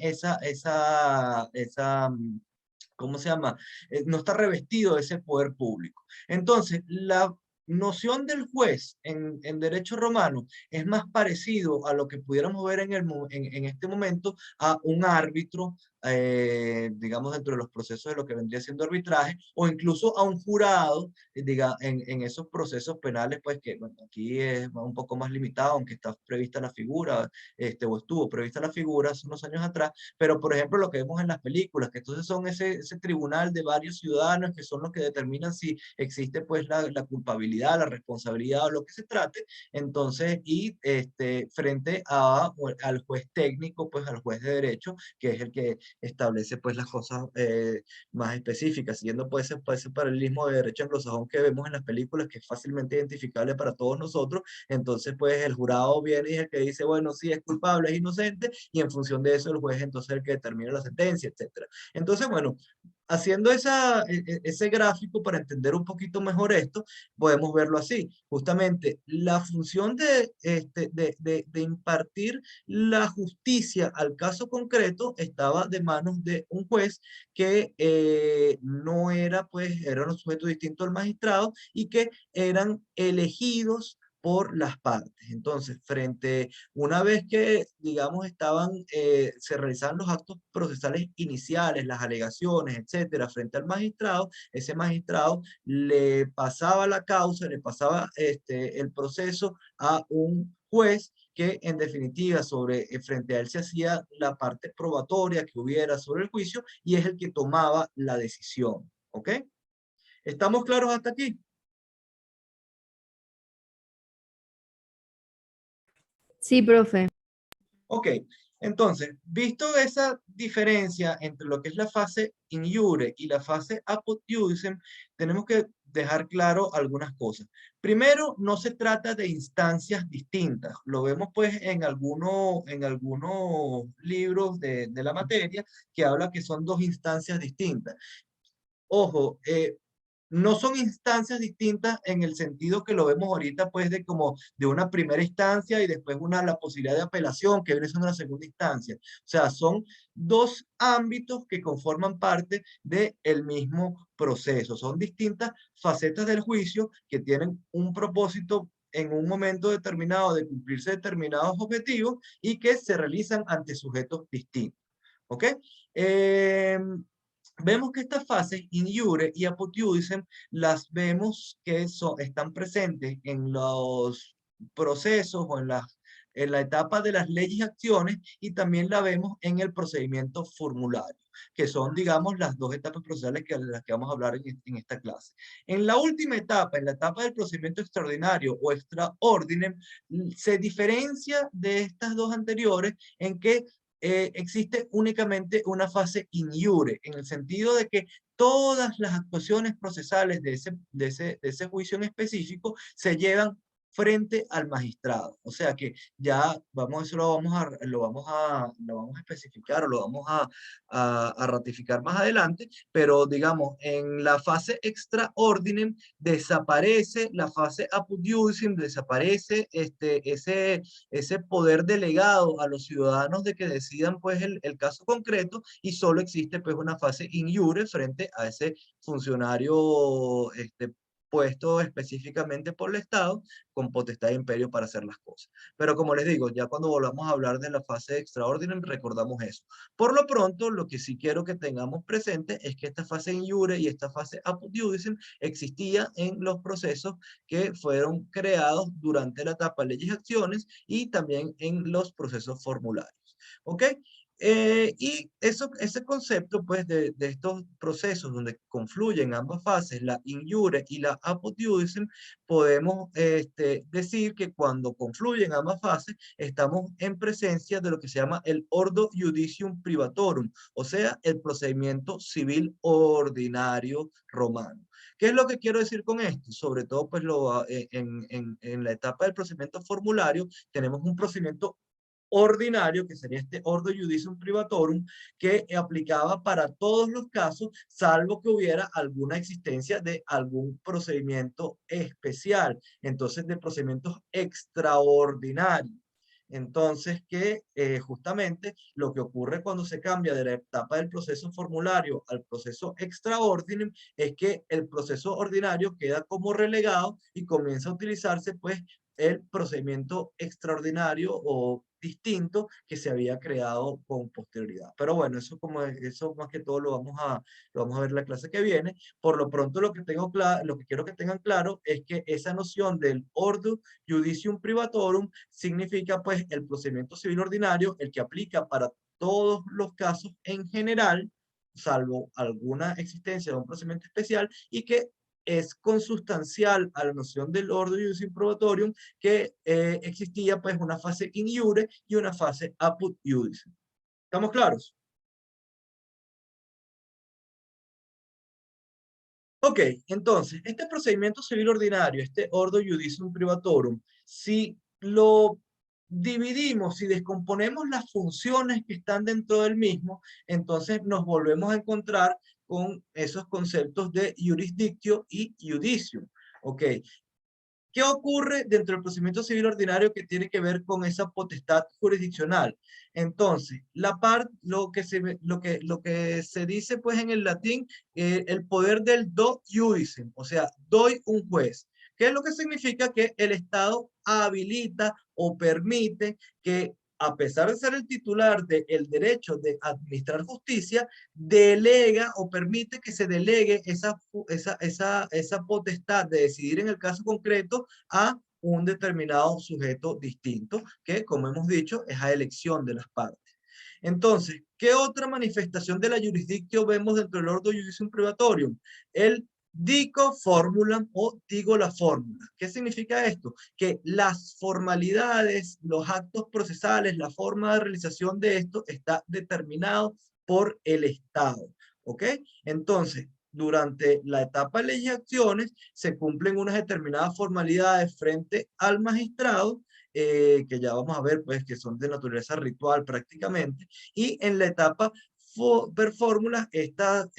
¿cómo se llama? No está revestido de ese poder público. Entonces, la noción del juez en derecho romano es más parecido a lo que pudiéramos ver en este momento a un árbitro, digamos, dentro de los procesos de lo que vendría siendo arbitraje, o incluso a un jurado, en esos procesos penales, pues que bueno, aquí es un poco más limitado, aunque está prevista la figura, o estuvo prevista la figura hace unos años atrás, pero por ejemplo lo que vemos en las películas, que entonces son ese tribunal de varios ciudadanos que son los que determinan si existe pues la culpabilidad, la responsabilidad o lo que se trate, entonces, y frente al juez técnico, pues al juez de derecho, que es el que establece pues las cosas más específicas, siguiendo pues ese paralelismo de derecho anglosajón que vemos en las películas, que es fácilmente identificable para todos nosotros. Entonces pues el jurado viene y es el que dice, bueno, sí, es culpable, es inocente, y en función de eso el juez entonces es el que determina la sentencia, etcétera. Entonces, bueno, haciendo ese gráfico para entender un poquito mejor esto, podemos verlo así. Justamente la función de impartir la justicia al caso concreto estaba de manos de un juez que no era, pues, era un sujeto distinto al magistrado y que eran elegidos por las partes. Entonces, una vez que, digamos, se realizaban los actos procesales iniciales, las alegaciones, etcétera, frente al magistrado, ese magistrado le pasaba la causa, le pasaba el proceso a un juez que en definitiva frente a él se hacía la parte probatoria que hubiera sobre el juicio y es el que tomaba la decisión. ¿Ok? ¿Estamos claros hasta aquí? Sí, profe. Ok, entonces, visto esa diferencia entre lo que es la fase in iure y la fase apud iudicem, tenemos que dejar claro algunas cosas. Primero, no se trata de instancias distintas. Lo vemos pues en algunos libros de la materia que habla que son dos instancias distintas. Ojo, no son instancias distintas en el sentido que lo vemos ahorita, pues, de como de una primera instancia y después la posibilidad de apelación, que viene siendo una segunda instancia. O sea, son dos ámbitos que conforman parte del mismo proceso. Son distintas facetas del juicio que tienen un propósito en un momento determinado de cumplirse determinados objetivos y que se realizan ante sujetos distintos. ¿Ok? Vemos que estas fases, in iure y apud iudicem, las vemos que están presentes en los procesos o en la etapa de las leyes y acciones, y también la vemos en el procedimiento formulario, que son, digamos, las dos etapas procesales de las que vamos a hablar en esta clase. En la última etapa, en la etapa del procedimiento extraordinario o extra ordinem, se diferencia de estas dos anteriores en que existe únicamente una fase in iure, en el sentido de que todas las actuaciones procesales de ese juicio en específico se llevan frente al magistrado. O sea que ya eso lo vamos a especificar o lo vamos a ratificar más adelante, pero digamos, en la fase extra ordinem desaparece la fase apud iudicem, desaparece ese poder delegado a los ciudadanos de que decidan pues el caso concreto, y solo existe pues una fase in iure frente a ese funcionario puesto específicamente por el Estado con potestad de imperio para hacer las cosas. Pero como les digo, ya cuando volvamos a hablar de la fase extraordinaria recordamos eso. Por lo pronto, lo que sí quiero que tengamos presente es que esta fase in iure y esta fase apud iudicem existía en los procesos que fueron creados durante la etapa de leyes y acciones y también en los procesos formularios. ¿Ok? Y ese concepto, pues, de estos procesos donde confluyen ambas fases, la in iure y la apud iudicem, podemos decir que cuando confluyen ambas fases, estamos en presencia de lo que se llama el ordo iudicium privatorum, o sea, el procedimiento civil ordinario romano. ¿Qué es lo que quiero decir con esto? Sobre todo, pues, en la etapa del procedimiento formulario, tenemos un procedimiento ordinario, que sería este ordo iudicium privatorum, que aplicaba para todos los casos, salvo que hubiera alguna existencia de algún procedimiento especial, entonces de procedimientos extraordinarios. Entonces, que justamente lo que ocurre cuando se cambia de la etapa del proceso formulario al proceso extraordinario es que el proceso ordinario queda como relegado y comienza a utilizarse pues el procedimiento extraordinario o distinto que se había creado con posterioridad. Pero bueno, eso más que todo lo vamos a ver en la clase que viene. Por lo pronto lo que quiero que tengan claro es que esa noción del ordo judicium privatorum significa pues el procedimiento civil ordinario, el que aplica para todos los casos en general, salvo alguna existencia de un procedimiento especial, y que es consustancial a la noción del ordo judicium probatorium, que existía pues una fase in iure y una fase apud judice. ¿Estamos claros? Ok, entonces, este procedimiento civil ordinario, este ordo judicium privatorum, si lo dividimos, si descomponemos las funciones que están dentro del mismo, entonces nos volvemos a encontrar con esos conceptos de jurisdictio y judicium. Ok, ¿qué ocurre dentro del procedimiento civil ordinario que tiene que ver con esa potestad jurisdiccional? Entonces, lo que se dice pues en el latín, el poder del do iudicem, o sea, doy un juez. ¿Qué es lo que significa? Que el Estado habilita o permite que, a pesar de ser el titular del derecho de administrar justicia, delega o permite que se delegue esa potestad de decidir en el caso concreto a un determinado sujeto distinto, que como hemos dicho es a elección de las partes. Entonces, ¿qué otra manifestación de la jurisdicción vemos dentro del ordo judicium privatorium? El dico formulam o digo la fórmula. ¿Qué significa esto? Que las formalidades, los actos procesales, la forma de realización de esto está determinado por el Estado. ¿Ok? Entonces, durante la etapa de leyes y acciones se cumplen unas determinadas formalidades frente al magistrado, que ya vamos a ver, pues, que son de naturaleza ritual prácticamente, y en la etapa per fórmula, esta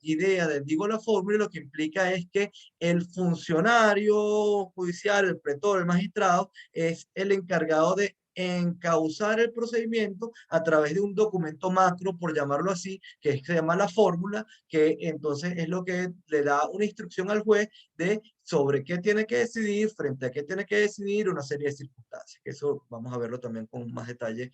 idea de digo la fórmula lo que implica es que el funcionario judicial, el pretor, el magistrado, es el encargado de encauzar el procedimiento a través de un documento macro, por llamarlo así, que se llama la fórmula, que entonces es lo que le da una instrucción al juez de sobre qué tiene que decidir, frente a qué tiene que decidir, una serie de circunstancias. Eso vamos a verlo también con más detalle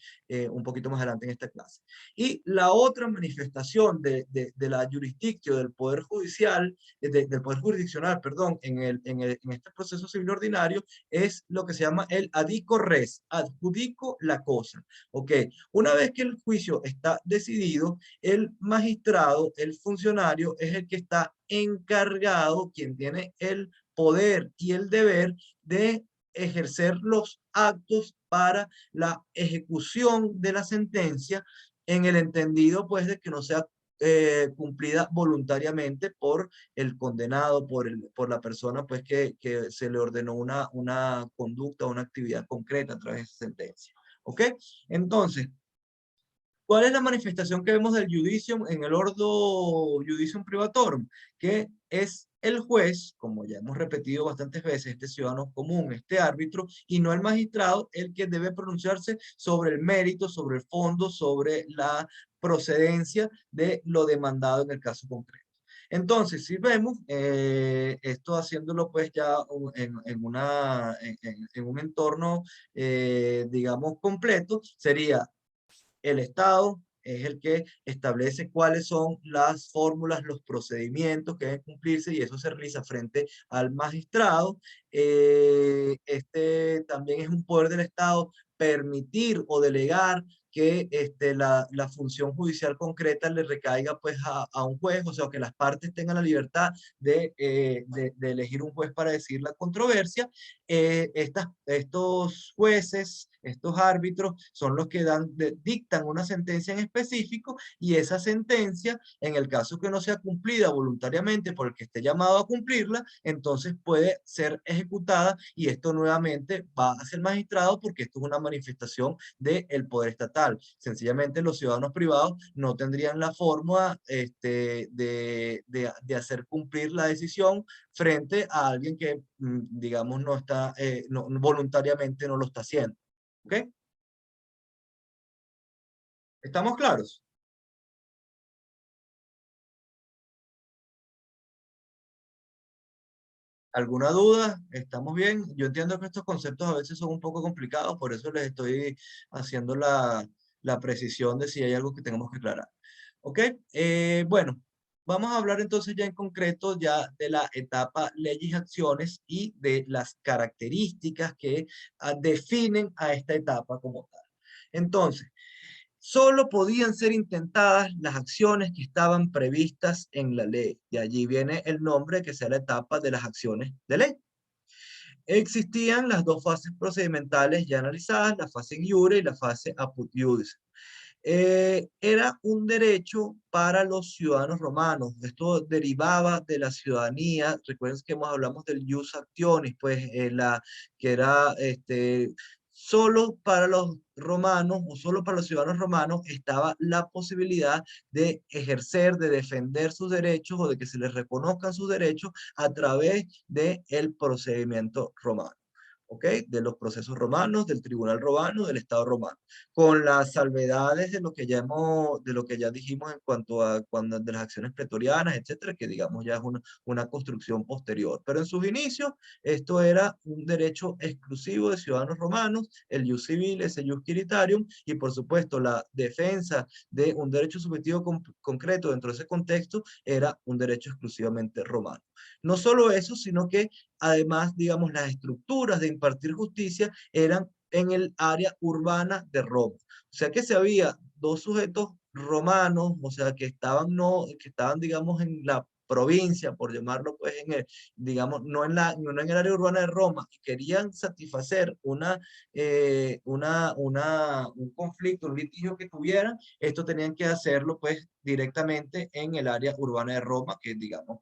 un poquito más adelante en esta clase. Y la otra manifestación de la jurisdicción del Poder Judicial, del Poder Jurisdiccional, perdón, en este proceso civil ordinario, es lo que se llama el adico res, adjudico la cosa. Ok, una vez que el juicio está decidido, el magistrado, el funcionario, es el que está encargado, quien tiene el poder y el deber de ejercer los actos para la ejecución de la sentencia, en el entendido pues de que no sea cumplida voluntariamente por el condenado, por la persona pues que se le ordenó una conducta, una actividad concreta a través de esa sentencia. ¿Ok? Entonces, ¿cuál es la manifestación que vemos del judicium en el ordo judicium privatorum? Que es el juez, como ya hemos repetido bastantes veces, este ciudadano común, este árbitro, y no el magistrado, el que debe pronunciarse sobre el mérito, sobre el fondo, sobre la procedencia de lo demandado en el caso concreto. Entonces, si vemos esto haciéndolo pues ya en un entorno, digamos, completo, sería el Estado es el que establece cuáles son las fórmulas, los procedimientos que deben cumplirse y eso se realiza frente al magistrado. Este también es un poder del Estado permitir o delegar que la función judicial concreta le recaiga pues a un juez, o sea, que las partes tengan la libertad de elegir un juez para decidir la controversia. Estos jueces, estos árbitros, son los que dictan una sentencia en específico y esa sentencia, en el caso que no sea cumplida voluntariamente por el que esté llamado a cumplirla, entonces puede ser ejecutada y esto nuevamente va hacia el magistrado porque esto es una manifestación del poder estatal. Sencillamente los ciudadanos privados no tendrían la forma de hacer cumplir la decisión frente a alguien que, digamos, no está, voluntariamente no lo está haciendo. ¿Ok? ¿Estamos claros? ¿Alguna duda? ¿Estamos bien? Yo entiendo que estos conceptos a veces son un poco complicados, por eso les estoy haciendo la precisión de si hay algo que tengamos que aclarar. ¿Ok? Bueno, vamos a hablar entonces ya en concreto ya de la etapa leyes y acciones y de las características que definen a esta etapa como tal. Entonces, solo podían ser intentadas las acciones que estaban previstas en la ley. De allí viene el nombre que sea la etapa de las acciones de ley. Existían las dos fases procedimentales ya analizadas, la fase in iure y la fase apud iudice. Era un derecho para los ciudadanos romanos. Esto derivaba de la ciudadanía. Recuerden que hablamos del jus actionis, pues que era solo para los romanos o solo para los ciudadanos romanos estaba la posibilidad de ejercer, de defender sus derechos o de que se les reconozcan sus derechos a través del procedimiento romano. ¿Ok? De los procesos romanos, del tribunal romano, del Estado romano, con las salvedades de lo que ya de lo que ya dijimos en cuanto a de las acciones pretorianas, etcétera, que digamos ya es una construcción posterior. Pero en sus inicios, esto era un derecho exclusivo de ciudadanos romanos, el ius civilis, el ius quiritarum, y por supuesto la defensa de un derecho subjetivo concreto dentro de ese contexto era un derecho exclusivamente romano. No solo eso, sino que además, digamos, las estructuras de impartir justicia eran en el área urbana de Roma. O sea que se había dos sujetos romanos, o sea, que estaban, digamos, en la provincia, por llamarlo, pues, digamos, no en el área urbana de Roma, y querían satisfacer un conflicto, un litigio que tuvieran, esto tenían que hacerlo, pues, directamente en el área urbana de Roma, que, digamos,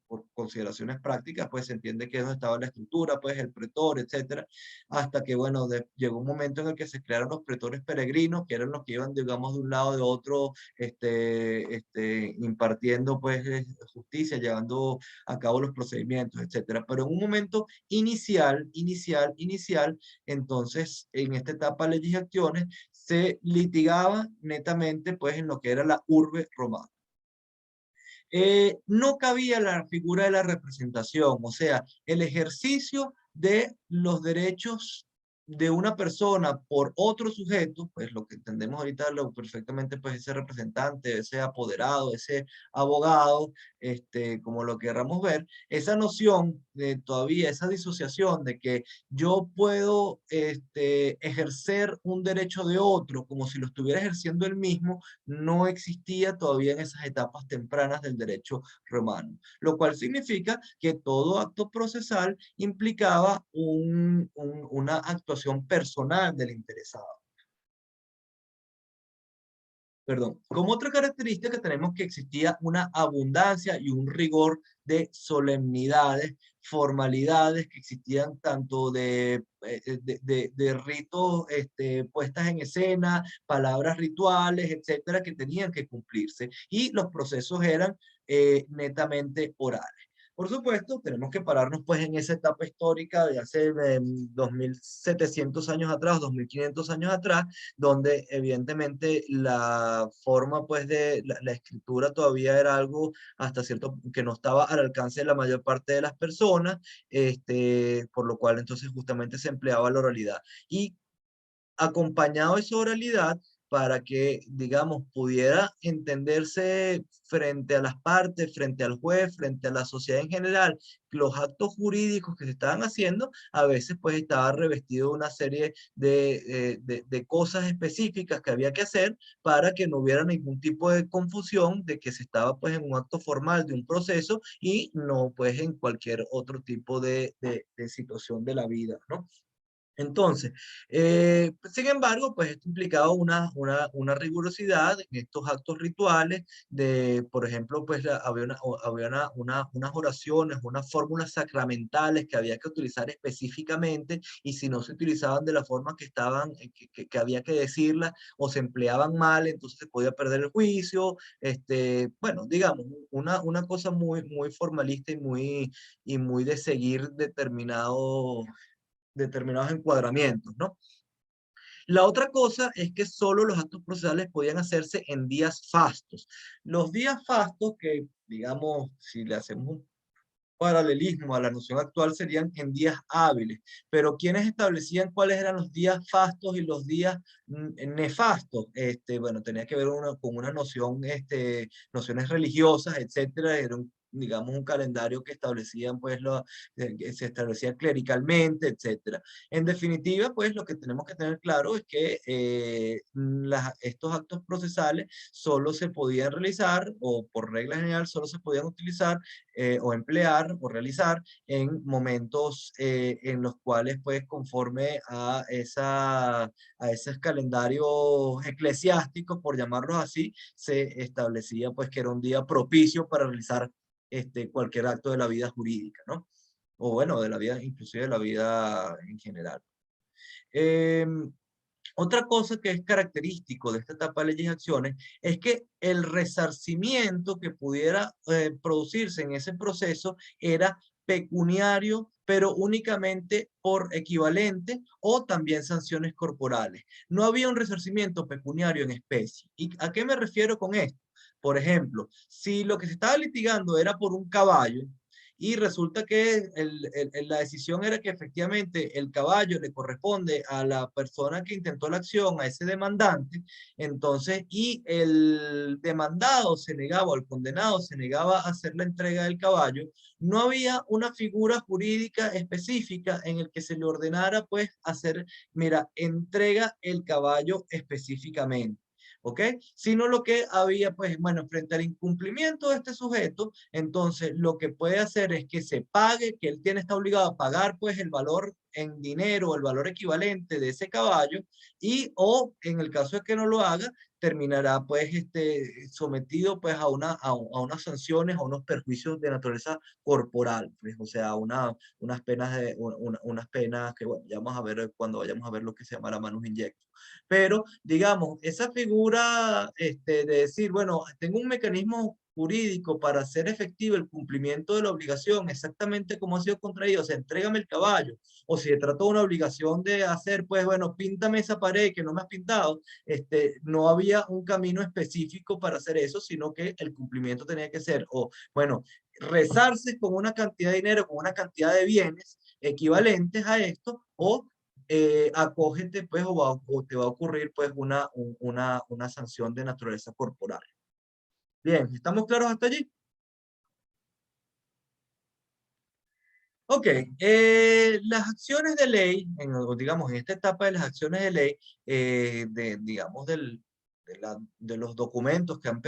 por consideraciones prácticas, pues se entiende que eso estaba en la estructura, pues el pretor, etcétera, hasta que, bueno, llegó un momento en el que se crearon los pretores peregrinos, que eran los que iban, digamos, de un lado de otro, impartiendo, pues, justicia, llevando a cabo los procedimientos, etcétera. Pero en un momento inicial, entonces, en esta etapa de leyes y acciones, se litigaba netamente, pues, en lo que era la urbe romana. No cabía la figura de la representación, o sea, el ejercicio de los derechos de una persona por otro sujeto, pues lo que entendemos ahorita perfectamente, pues ese representante, ese apoderado, ese abogado, como lo querramos ver, esa noción de todavía, esa disociación de que yo puedo ejercer un derecho de otro como si lo estuviera ejerciendo él mismo, no existía todavía en esas etapas tempranas del derecho romano, lo cual significa que todo acto procesal implicaba una actuación personal del interesado. Perdón. Como otra característica tenemos que existía una abundancia y un rigor de solemnidades, formalidades que existían tanto de ritos puestas en escena, palabras rituales, etcétera, que tenían que cumplirse. Y los procesos eran netamente orales. Por supuesto, tenemos que pararnos pues en esa etapa histórica de hace 2700 años atrás, 2500 años atrás, donde evidentemente la forma pues de la escritura todavía era algo hasta cierto que no estaba al alcance de la mayor parte de las personas, por lo cual entonces justamente se empleaba la oralidad. Y acompañado de su oralidad para que, digamos, pudiera entenderse frente a las partes, frente al juez, frente a la sociedad en general, los actos jurídicos que se estaban haciendo, a veces pues estaba revestido de una serie de cosas específicas que había que hacer para que no hubiera ningún tipo de confusión de que se estaba pues en un acto formal de un proceso y no pues en cualquier otro tipo de situación de la vida, ¿no? Entonces, sin embargo, pues esto implicaba una rigurosidad en estos actos rituales por ejemplo, pues había unas oraciones, unas fórmulas sacramentales que había que utilizar específicamente y si no se utilizaban de la forma que estaban, que había que decirlas o se empleaban mal, entonces se podía perder el juicio, bueno, digamos, una cosa muy formalista y muy de seguir determinados encuadramientos, ¿no? La otra cosa es que solo los actos procesales podían hacerse en días fastos. Los días fastos que, digamos, si le hacemos paralelismo a la noción actual serían en días hábiles, pero quienes establecían cuáles eran los días fastos y los días nefastos, bueno, tenía que ver con una noción, nociones religiosas, etcétera, era digamos, un calendario que establecían, pues, que se establecía clericalmente, etcétera. En definitiva, pues, lo que tenemos que tener claro es que estos actos procesales solo se podían realizar, o por regla general, solo se podían utilizar o emplear o realizar en momentos en los cuales, pues, conforme a esos calendarios eclesiásticos, por llamarlos así, se establecía, pues, que era un día propicio para realizar cualquier acto de la vida jurídica, ¿no? O bueno, de la vida, inclusive de la vida en general. Otra cosa que es característico de esta etapa de leyes y acciones es que el resarcimiento que pudiera producirse en ese proceso era pecuniario, pero únicamente por equivalente o también sanciones corporales. No había un resarcimiento pecuniario en especie. ¿Y a qué me refiero con esto? Por ejemplo, si lo que se estaba litigando era por un caballo, y resulta que la decisión era que efectivamente el caballo le corresponde a la persona que intentó la acción, a ese demandante, entonces, y el demandado se negaba, o el condenado se negaba a hacer la entrega del caballo, no había una figura jurídica específica en el que se le ordenara, pues, hacer, mira, entrega el caballo específicamente. ¿Ok? Sino lo que había, pues, bueno, frente al incumplimiento de este sujeto, entonces lo que puede hacer es que se pague, que él está obligado a pagar, pues, el valor en dinero, el valor equivalente de ese caballo, y o en el caso de que no lo haga, terminará, pues, sometido, pues, a unas sanciones, a unos perjuicios de naturaleza corporal, pues, o sea, unas penas, unas penas que, bueno, ya vamos a ver cuando vayamos a ver lo que se llama la manus injectio. Pero, digamos, esa figura de decir, bueno, tengo un mecanismo jurídico para hacer efectivo el cumplimiento de la obligación, exactamente como ha sido contraído, o sea, entrégame el caballo, o si se trató de una obligación de hacer, pues, bueno, píntame esa pared que no me has pintado, no había un camino específico para hacer eso, sino que el cumplimiento tenía que ser, o, bueno, rezarse con una cantidad de dinero, con una cantidad de bienes equivalentes a esto, o acógete, pues, o te va a ocurrir, pues, una sanción de naturaleza corporal. Bien, ¿estamos claros hasta allí? Ok, las acciones de ley, digamos, en esta etapa de las acciones de ley, digamos, de los documentos que han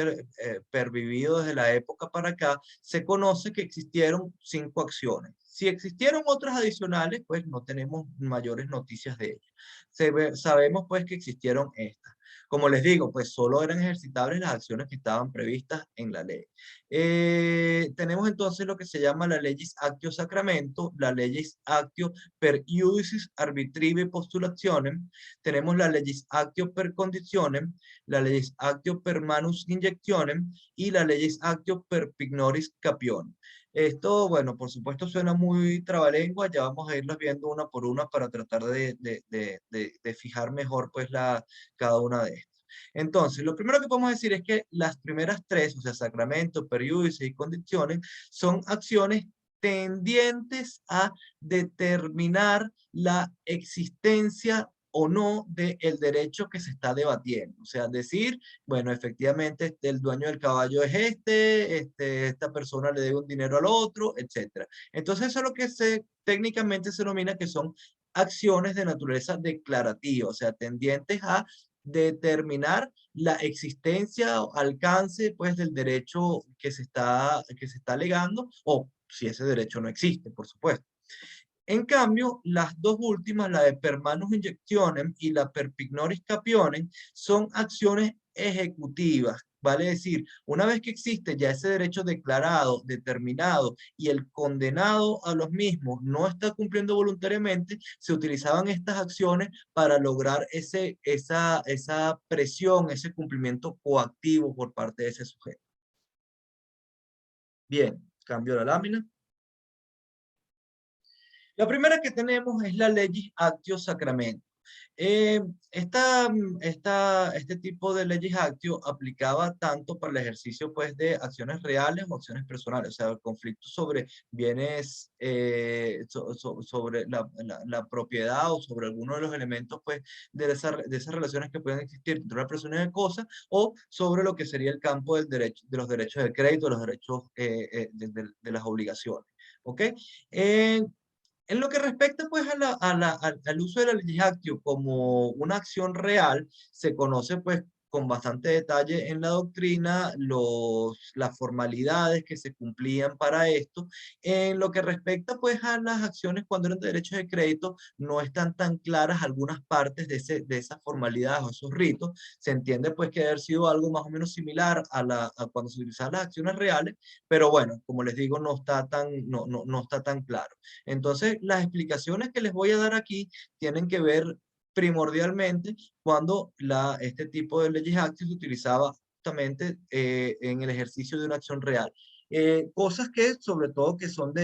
pervivido desde la época para acá, se conoce que existieron 5 acciones. Si existieron otras adicionales, pues no tenemos mayores noticias de ellas. Sabemos, pues, que existieron estas. Como les digo, pues solo eran ejercitables las acciones que estaban previstas en la ley. Tenemos entonces lo que se llama la legis actio sacramento, la legis actio per iudicis arbitrivi postulationem, tenemos la legis actio per conditionem, la legis actio per manus injectionem y la legis actio per pignoris capionem. Esto, bueno, por supuesto suena muy trabalengua, ya vamos a irlas viendo una por una para tratar de fijar mejor, pues, cada una de estas. Entonces, lo primero que podemos decir es que las primeras 3, o sea, sacramento, per iudice y condiciones, son acciones tendientes a determinar la existencia o no del derecho que se está debatiendo. O sea, decir, bueno, efectivamente el dueño del caballo es esta persona le debe un dinero al otro, etc. Entonces, eso es lo que técnicamente se denomina que son acciones de naturaleza declarativa, o sea, tendientes a determinar la existencia o alcance, pues, del derecho que se está alegando, o si ese derecho no existe, por supuesto. En cambio, las dos últimas, la de per manus injectionem y la per pignoris capionem, son acciones ejecutivas. Vale decir, una vez que existe ya ese derecho declarado, determinado, y el condenado a los mismos no está cumpliendo voluntariamente, se utilizaban estas acciones para lograr esa presión, ese cumplimiento coactivo por parte de ese sujeto. Bien, cambio la lámina. La primera que tenemos es la legis actio sacramento. Eh, este tipo de leyes actio aplicaba tanto para el ejercicio pues, de acciones reales o acciones personales, o sea, el conflicto sobre bienes, sobre la propiedad o sobre alguno de los elementos pues, de esas relaciones que pueden existir entre una persona y una cosa, o sobre lo que sería el campo del derecho, de los derechos del crédito, de los derechos de las obligaciones. ¿Ok? Eh, en lo que respecta pues al uso de la legislatio como una acción real, se conoce pues con bastante detalle en la doctrina las formalidades que se cumplían para esto. En lo que respecta pues a las acciones cuando eran de derechos de crédito, no están tan claras algunas partes de esas formalidades o esos ritos. Se entiende pues que haber sido algo más o menos similar a cuando se utilizaban las acciones reales, pero bueno, como les digo, no está tan claro. Entonces, las explicaciones que les voy a dar aquí tienen que ver primordialmente cuando este tipo de leyes actis se utilizaba justamente en el ejercicio de una acción real. Cosas que sobre todo que son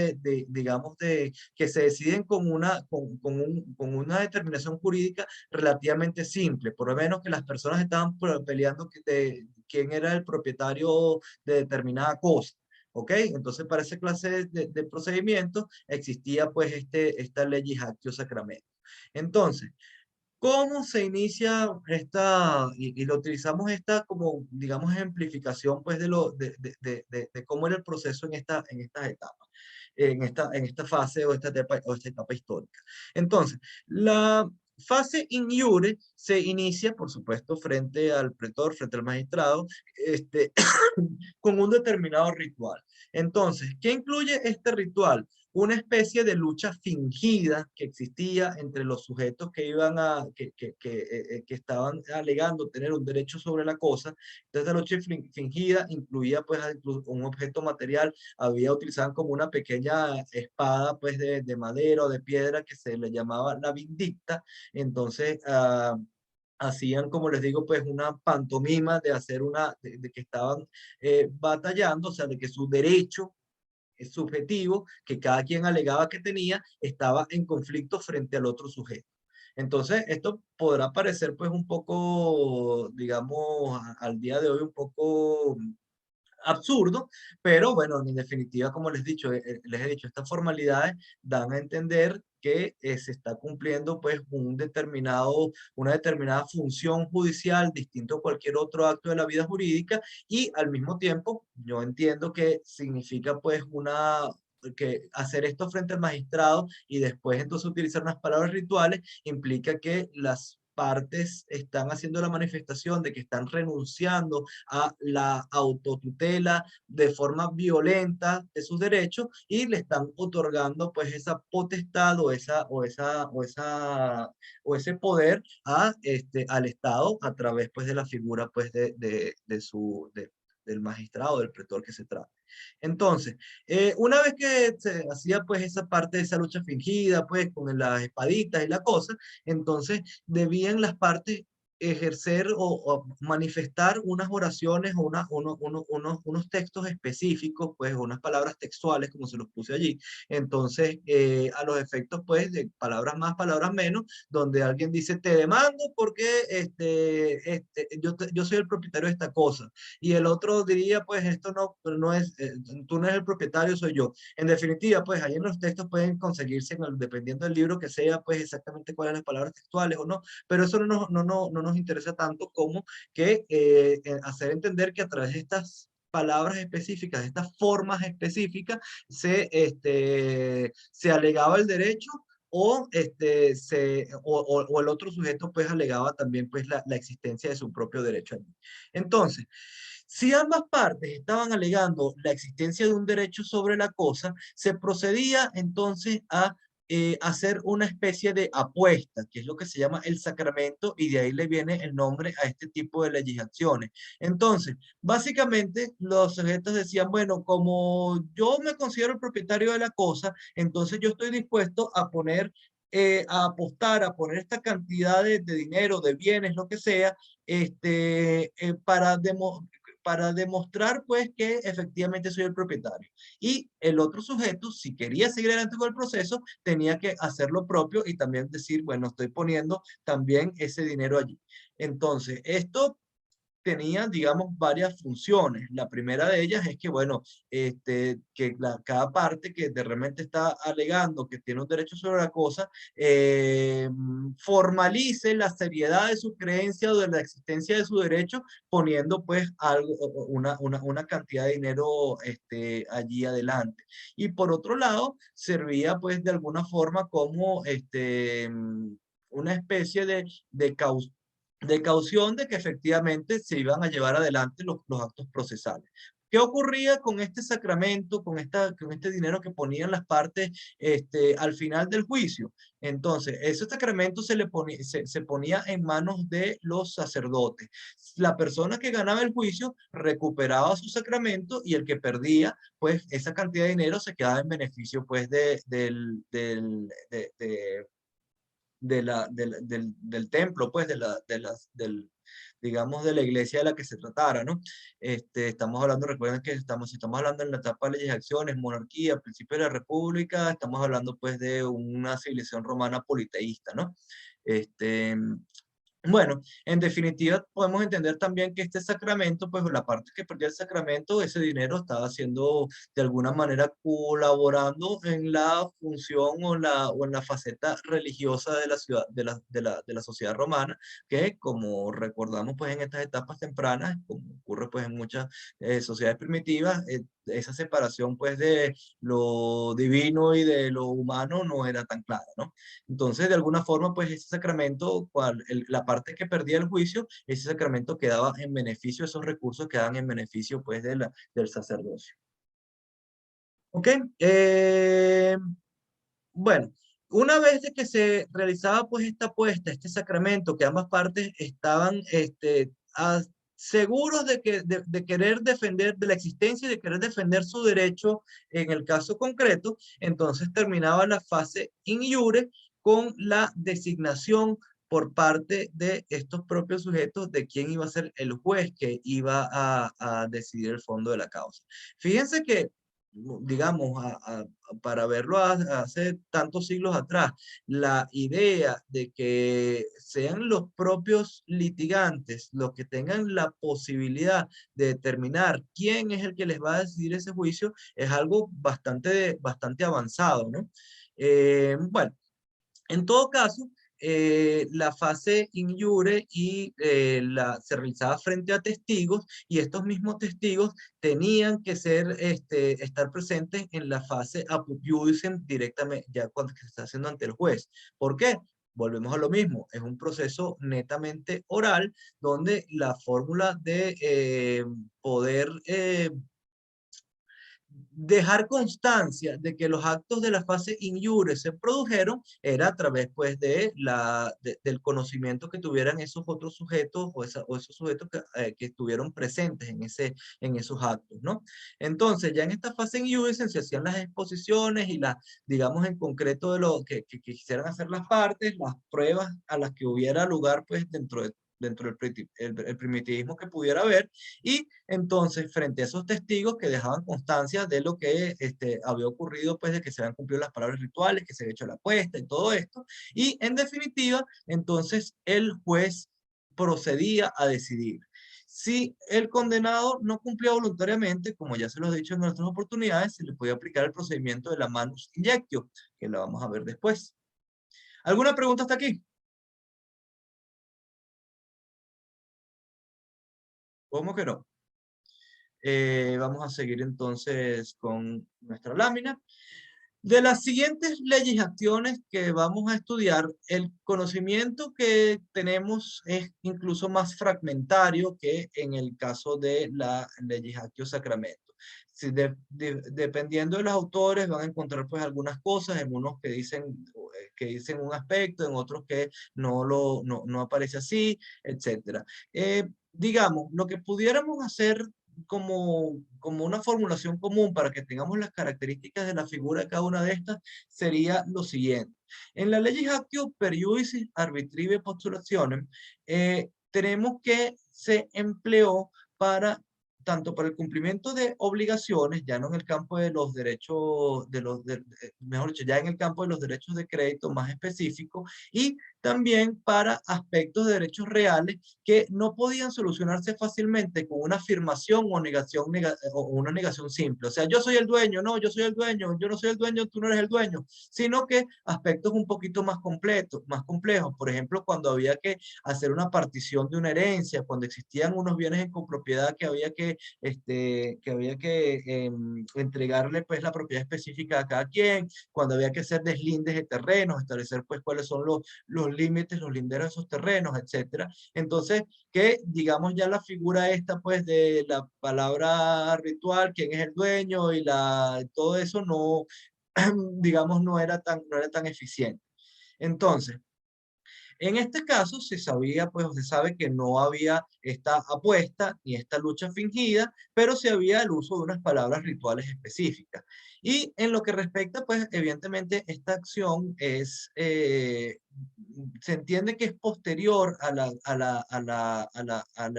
digamos, que se deciden con una determinación jurídica relativamente simple, por lo menos que las personas estaban peleando quién era el propietario de determinada cosa. ¿Ok? Entonces, para esa clase de procedimientos existía pues esta ley actio sacramento. Entonces, ¿cómo se inicia y lo utilizamos esta como, digamos, ejemplificación pues de cómo era el proceso en estas etapas, en esta fase o esta etapa histórica? Entonces, la fase in iure se inicia, por supuesto, frente al pretor, frente al magistrado, con un determinado ritual. Entonces, ¿qué incluye este ritual? Una especie de lucha fingida que existía entre los sujetos que que estaban alegando tener un derecho sobre la cosa. Entonces, la lucha fingida incluía pues un objeto material, utilizaban como una pequeña espada pues de madera o de piedra que se le llamaba la vindicta. Entonces, hacían, como les digo, pues una pantomima de hacer de que estaban batallando, o sea, de que su derecho subjetivo que cada quien alegaba que tenía estaba en conflicto frente al otro sujeto. Entonces, esto podrá parecer pues un poco, digamos, al día de hoy un poco absurdo, pero bueno, en definitiva, como les he dicho, estas formalidades dan a entender que se está cumpliendo pues una determinada función judicial distinto a cualquier otro acto de la vida jurídica y al mismo tiempo yo entiendo que significa pues que hacer esto frente al magistrado y después entonces utilizar unas palabras rituales implica que las partes están haciendo la manifestación de que están renunciando a la autotutela de forma violenta de sus derechos y le están otorgando pues esa potestad o ese poder al Estado a través pues de la figura pues del magistrado, del pretor que se trata. Entonces, una vez que se hacía pues esa parte de esa lucha fingida pues con las espaditas y la cosa, entonces debían las partes ejercer o manifestar unas oraciones o unos textos específicos, pues unas palabras textuales, como se los puse allí. Entonces, a los efectos, pues, de palabras más, palabras menos, donde alguien dice, te demando porque yo soy el propietario de esta cosa. Y el otro diría, pues, esto no es, tú no eres el propietario, soy yo. En definitiva, pues, ahí en los textos pueden conseguirse, dependiendo del libro que sea, pues, exactamente cuáles las palabras textuales o no, pero eso no nos interesa tanto como que hacer entender que a través de estas palabras específicas, de estas formas específicas, se alegaba el derecho o el otro sujeto pues alegaba también pues la existencia de su propio derecho allí. Entonces, si ambas partes estaban alegando la existencia de un derecho sobre la cosa, se procedía entonces a hacer una especie de apuesta, que es lo que se llama el sacramento, y de ahí le viene el nombre a este tipo de legislaciones. Entonces, básicamente los sujetos decían, bueno, como yo me considero el propietario de la cosa, entonces yo estoy dispuesto a poner a apostar, a poner esta cantidad de dinero, de bienes, lo que sea, para para demostrar pues que efectivamente soy el propietario. Y el otro sujeto, si quería seguir adelante con el proceso, tenía que hacer lo propio y también decir, bueno, estoy poniendo también ese dinero allí. Entonces, esto tenía, digamos, varias funciones. La primera de ellas es que, bueno, cada parte que de repente está alegando que tiene un derecho sobre la cosa, formalice la seriedad de su creencia o de la existencia de su derecho, poniendo pues algo, una cantidad de dinero allí adelante. Y por otro lado, servía pues de alguna forma como una especie de caución de que efectivamente se iban a llevar adelante los actos procesales. ¿Qué ocurría con este sacramento, con este dinero que ponían las partes al final del juicio? Entonces, ese sacramento se ponía en manos de los sacerdotes. La persona que ganaba el juicio recuperaba su sacramento y el que perdía, pues esa cantidad de dinero se quedaba en beneficio pues del templo, pues, digamos, de la iglesia de la que se tratara, ¿no? Estamos hablando, recuerden que si estamos hablando en la etapa de leyes y acciones, monarquía, principio de la república, estamos hablando, pues, de una civilización romana politeísta, ¿no? Este, bueno, en definitiva, podemos entender también que este sacramento, pues la parte que perdía el sacramento, ese dinero estaba haciendo de alguna manera colaborando en la función o en la faceta religiosa de la ciudad, de la sociedad romana, que como recordamos pues en estas etapas tempranas, como ocurre pues en muchas sociedades primitivas, esa separación pues de lo divino y de lo humano no era tan clara, ¿no? Entonces, de alguna forma, pues ese sacramento, la parte que perdía el juicio, ese sacramento quedaba en beneficio, esos recursos quedaban en beneficio, pues, del sacerdocio. ¿Ok? Bueno, una vez de que se realizaba, pues, esta apuesta, este sacramento, que ambas partes estaban, seguros de querer defender, de la existencia y de querer defender su derecho en el caso concreto, entonces terminaba la fase in iure con la designación por parte de estos propios sujetos de quién iba a ser el juez que iba a decidir el fondo de la causa. Fíjense que, digamos, para verlo hace tantos siglos atrás, la idea de que sean los propios litigantes los que tengan la posibilidad de determinar quién es el que les va a decidir ese juicio es algo bastante avanzado, ¿no? Bueno, en todo caso, la fase in iure se realizaba frente a testigos y estos mismos testigos tenían que estar presentes en la fase apud iudicem directamente, ya cuando se está haciendo ante el juez. ¿Por qué? Volvemos a lo mismo, es un proceso netamente oral donde la fórmula de poder dejar constancia de que los actos de la fase in iure se produjeron era a través pues del conocimiento que tuvieran esos otros sujetos o esos sujetos que estuvieron presentes en esos actos, ¿no? Entonces ya en esta fase in iure se hacían las exposiciones y digamos en concreto de lo que quisieran hacer las partes, las pruebas a las que hubiera lugar pues dentro del primitivismo que pudiera haber, y entonces frente a esos testigos que dejaban constancia de lo que había ocurrido, pues de que se habían cumplido las palabras rituales, que se había hecho la apuesta y todo esto, y en definitiva, entonces el juez procedía a decidir. Si el condenado no cumplía voluntariamente, como ya se lo he dicho en otras oportunidades, se le podía aplicar el procedimiento de la manus injectio, que la vamos a ver después. ¿Alguna pregunta hasta aquí? ¿Cómo que no? Vamos a seguir entonces con nuestra lámina. De las siguientes leyes y acciones que vamos a estudiar, el conocimiento que tenemos es incluso más fragmentario que en el caso de la leyes actio sacramento. Si dependiendo de los autores van a encontrar pues algunas cosas, en unos que dicen un aspecto, en otros que no aparece así, etc. Digamos, lo que pudiéramos hacer como una formulación común para que tengamos las características de la figura de cada una de estas sería lo siguiente. En la ley actio per iudicis arbitrive postulationem, tenemos que se empleó para tanto para el cumplimiento de obligaciones, ya no en el campo de los derechos, mejor dicho, ya en el campo de los derechos de crédito más específicos, y también para aspectos de derechos reales que no podían solucionarse fácilmente con una afirmación o negación, o una negación simple. O sea, yo soy el dueño, no, yo soy el dueño, yo no soy el dueño, tú no eres el dueño, sino que aspectos un poquito más completos, más complejos. Por ejemplo, cuando había que hacer una partición de una herencia, cuando existían unos bienes en copropiedad que había que entregarle pues la propiedad específica a cada quien, cuando había que hacer deslindes de terrenos, establecer pues cuáles son los límites, los linderos de esos terrenos, etcétera. Entonces, que digamos ya la figura esta pues de la palabra ritual, quién es el dueño y todo eso no, digamos, no era tan eficiente. Entonces, en este caso se sabía, pues se sabe que no había esta apuesta ni esta lucha fingida, pero sí había el uso de unas palabras rituales específicas. Y en lo que respecta, pues evidentemente esta acción se entiende que es posterior a la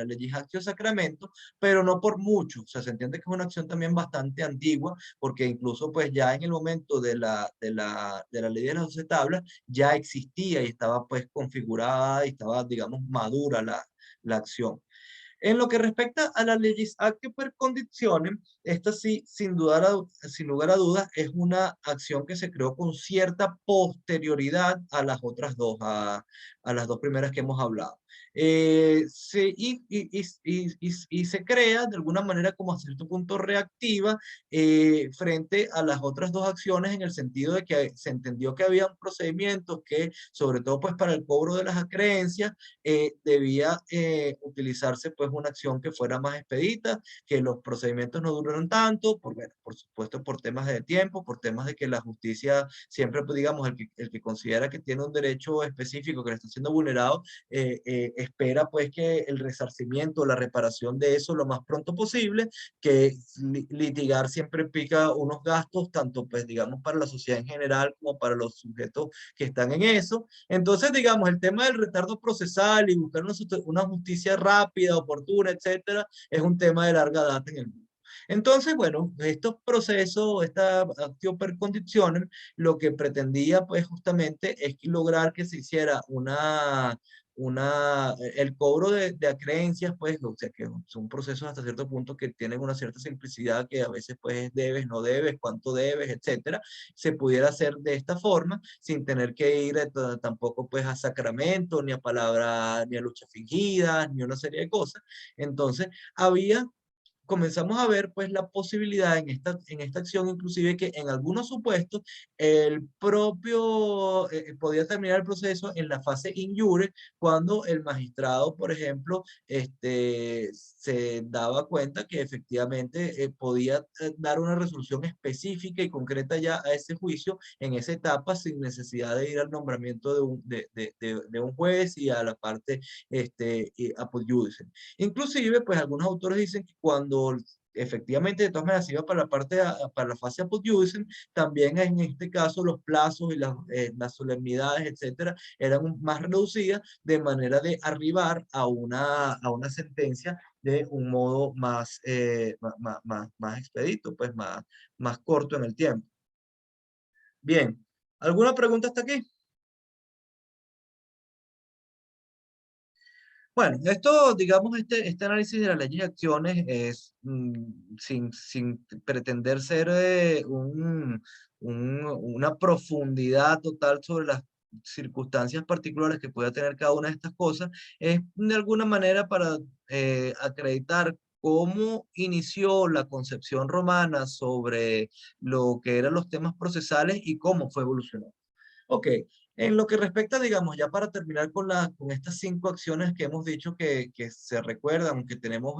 legislatio sacramento, pero no por mucho. O sea, se entiende que es una acción también bastante antigua, porque incluso pues ya en el momento de la ley de las 12 tablas, ya existía y estaba pues configurada y estaba, digamos, madura la acción. En lo que respecta a la legis actio per conditionem, esta sí, sin lugar a dudas, es una acción que se creó con cierta posterioridad a las otras dos, a las dos primeras que hemos hablado. Y se crea de alguna manera como a cierto punto reactiva frente a las otras dos acciones, en el sentido de que se entendió que había un procedimiento que, sobre todo pues para el cobro de las acreencias, debía utilizarse pues una acción que fuera más expedita, que los procedimientos no duraron tanto, bueno, por supuesto por temas de tiempo, por temas de que la justicia siempre, pues, digamos, el que considera que tiene un derecho específico que le está siendo vulnerado, espera pues que el resarcimiento, la reparación de eso lo más pronto posible, que litigar siempre implica unos gastos, tanto pues digamos para la sociedad en general como para los sujetos que están en eso. Entonces, digamos, el tema del retardo procesal y buscar una justicia rápida, oportuna, etcétera, es un tema de larga data en el mundo. Entonces, bueno, estos procesos, esta actio per conditionem, lo que pretendía, pues, justamente es lograr que se hiciera el cobro de acreencias, pues, o sea, que son procesos hasta cierto punto que tienen una cierta simplicidad, que a veces, pues, debes, no debes, cuánto debes, etcétera, se pudiera hacer de esta forma, sin tener que ir tampoco, pues, a sacramento, ni a palabra, ni a lucha fingida, ni una serie de cosas. Entonces, comenzamos a ver pues la posibilidad en esta acción, inclusive, que en algunos supuestos el propio podía terminar el proceso en la fase in iure, cuando el magistrado, por ejemplo, se daba cuenta que efectivamente podía dar una resolución específica y concreta ya a ese juicio en esa etapa, sin necesidad de ir al nombramiento de un juez y a la parte apud judice. Inclusive, pues algunos autores dicen que cuando efectivamente de todas maneras se iba para la para la fase apud judice, también en este caso los plazos y las solemnidades, etcétera, eran más reducidas, de manera de arribar a una sentencia de un modo más expedito, pues más corto en el tiempo. Bien, ¿alguna pregunta hasta aquí? Bueno, esto, digamos, este análisis de las leyes y acciones es sin pretender ser una profundidad total sobre las circunstancias particulares que pueda tener cada una de estas cosas, es de alguna manera para acreditar cómo inició la concepción romana sobre lo que eran los temas procesales y cómo fue evolucionando. Ok, en lo que respecta, digamos, ya para terminar con estas 5 acciones que hemos dicho que se recuerdan, que tenemos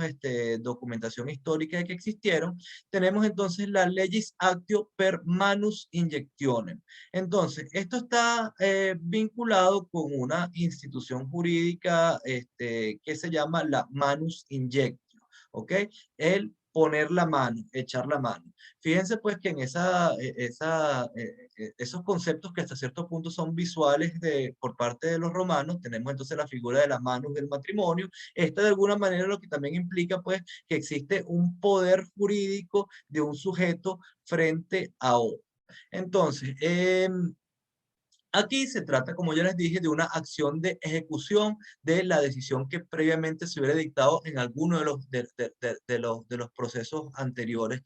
documentación histórica de que existieron, tenemos entonces la legis actio per manus injectionem. Entonces, esto está vinculado con una institución jurídica que se llama la manus injectio, ¿ok? poner la mano, echar la mano. Fíjense pues que en esos conceptos que hasta cierto punto son visuales por parte de los romanos, tenemos entonces la figura de la manus del matrimonio. Esta de alguna manera lo que también implica pues que existe un poder jurídico de un sujeto frente a otro. Entonces, aquí se trata, como ya les dije, de una acción de ejecución de la decisión que previamente se hubiera dictado en alguno de los procesos anteriores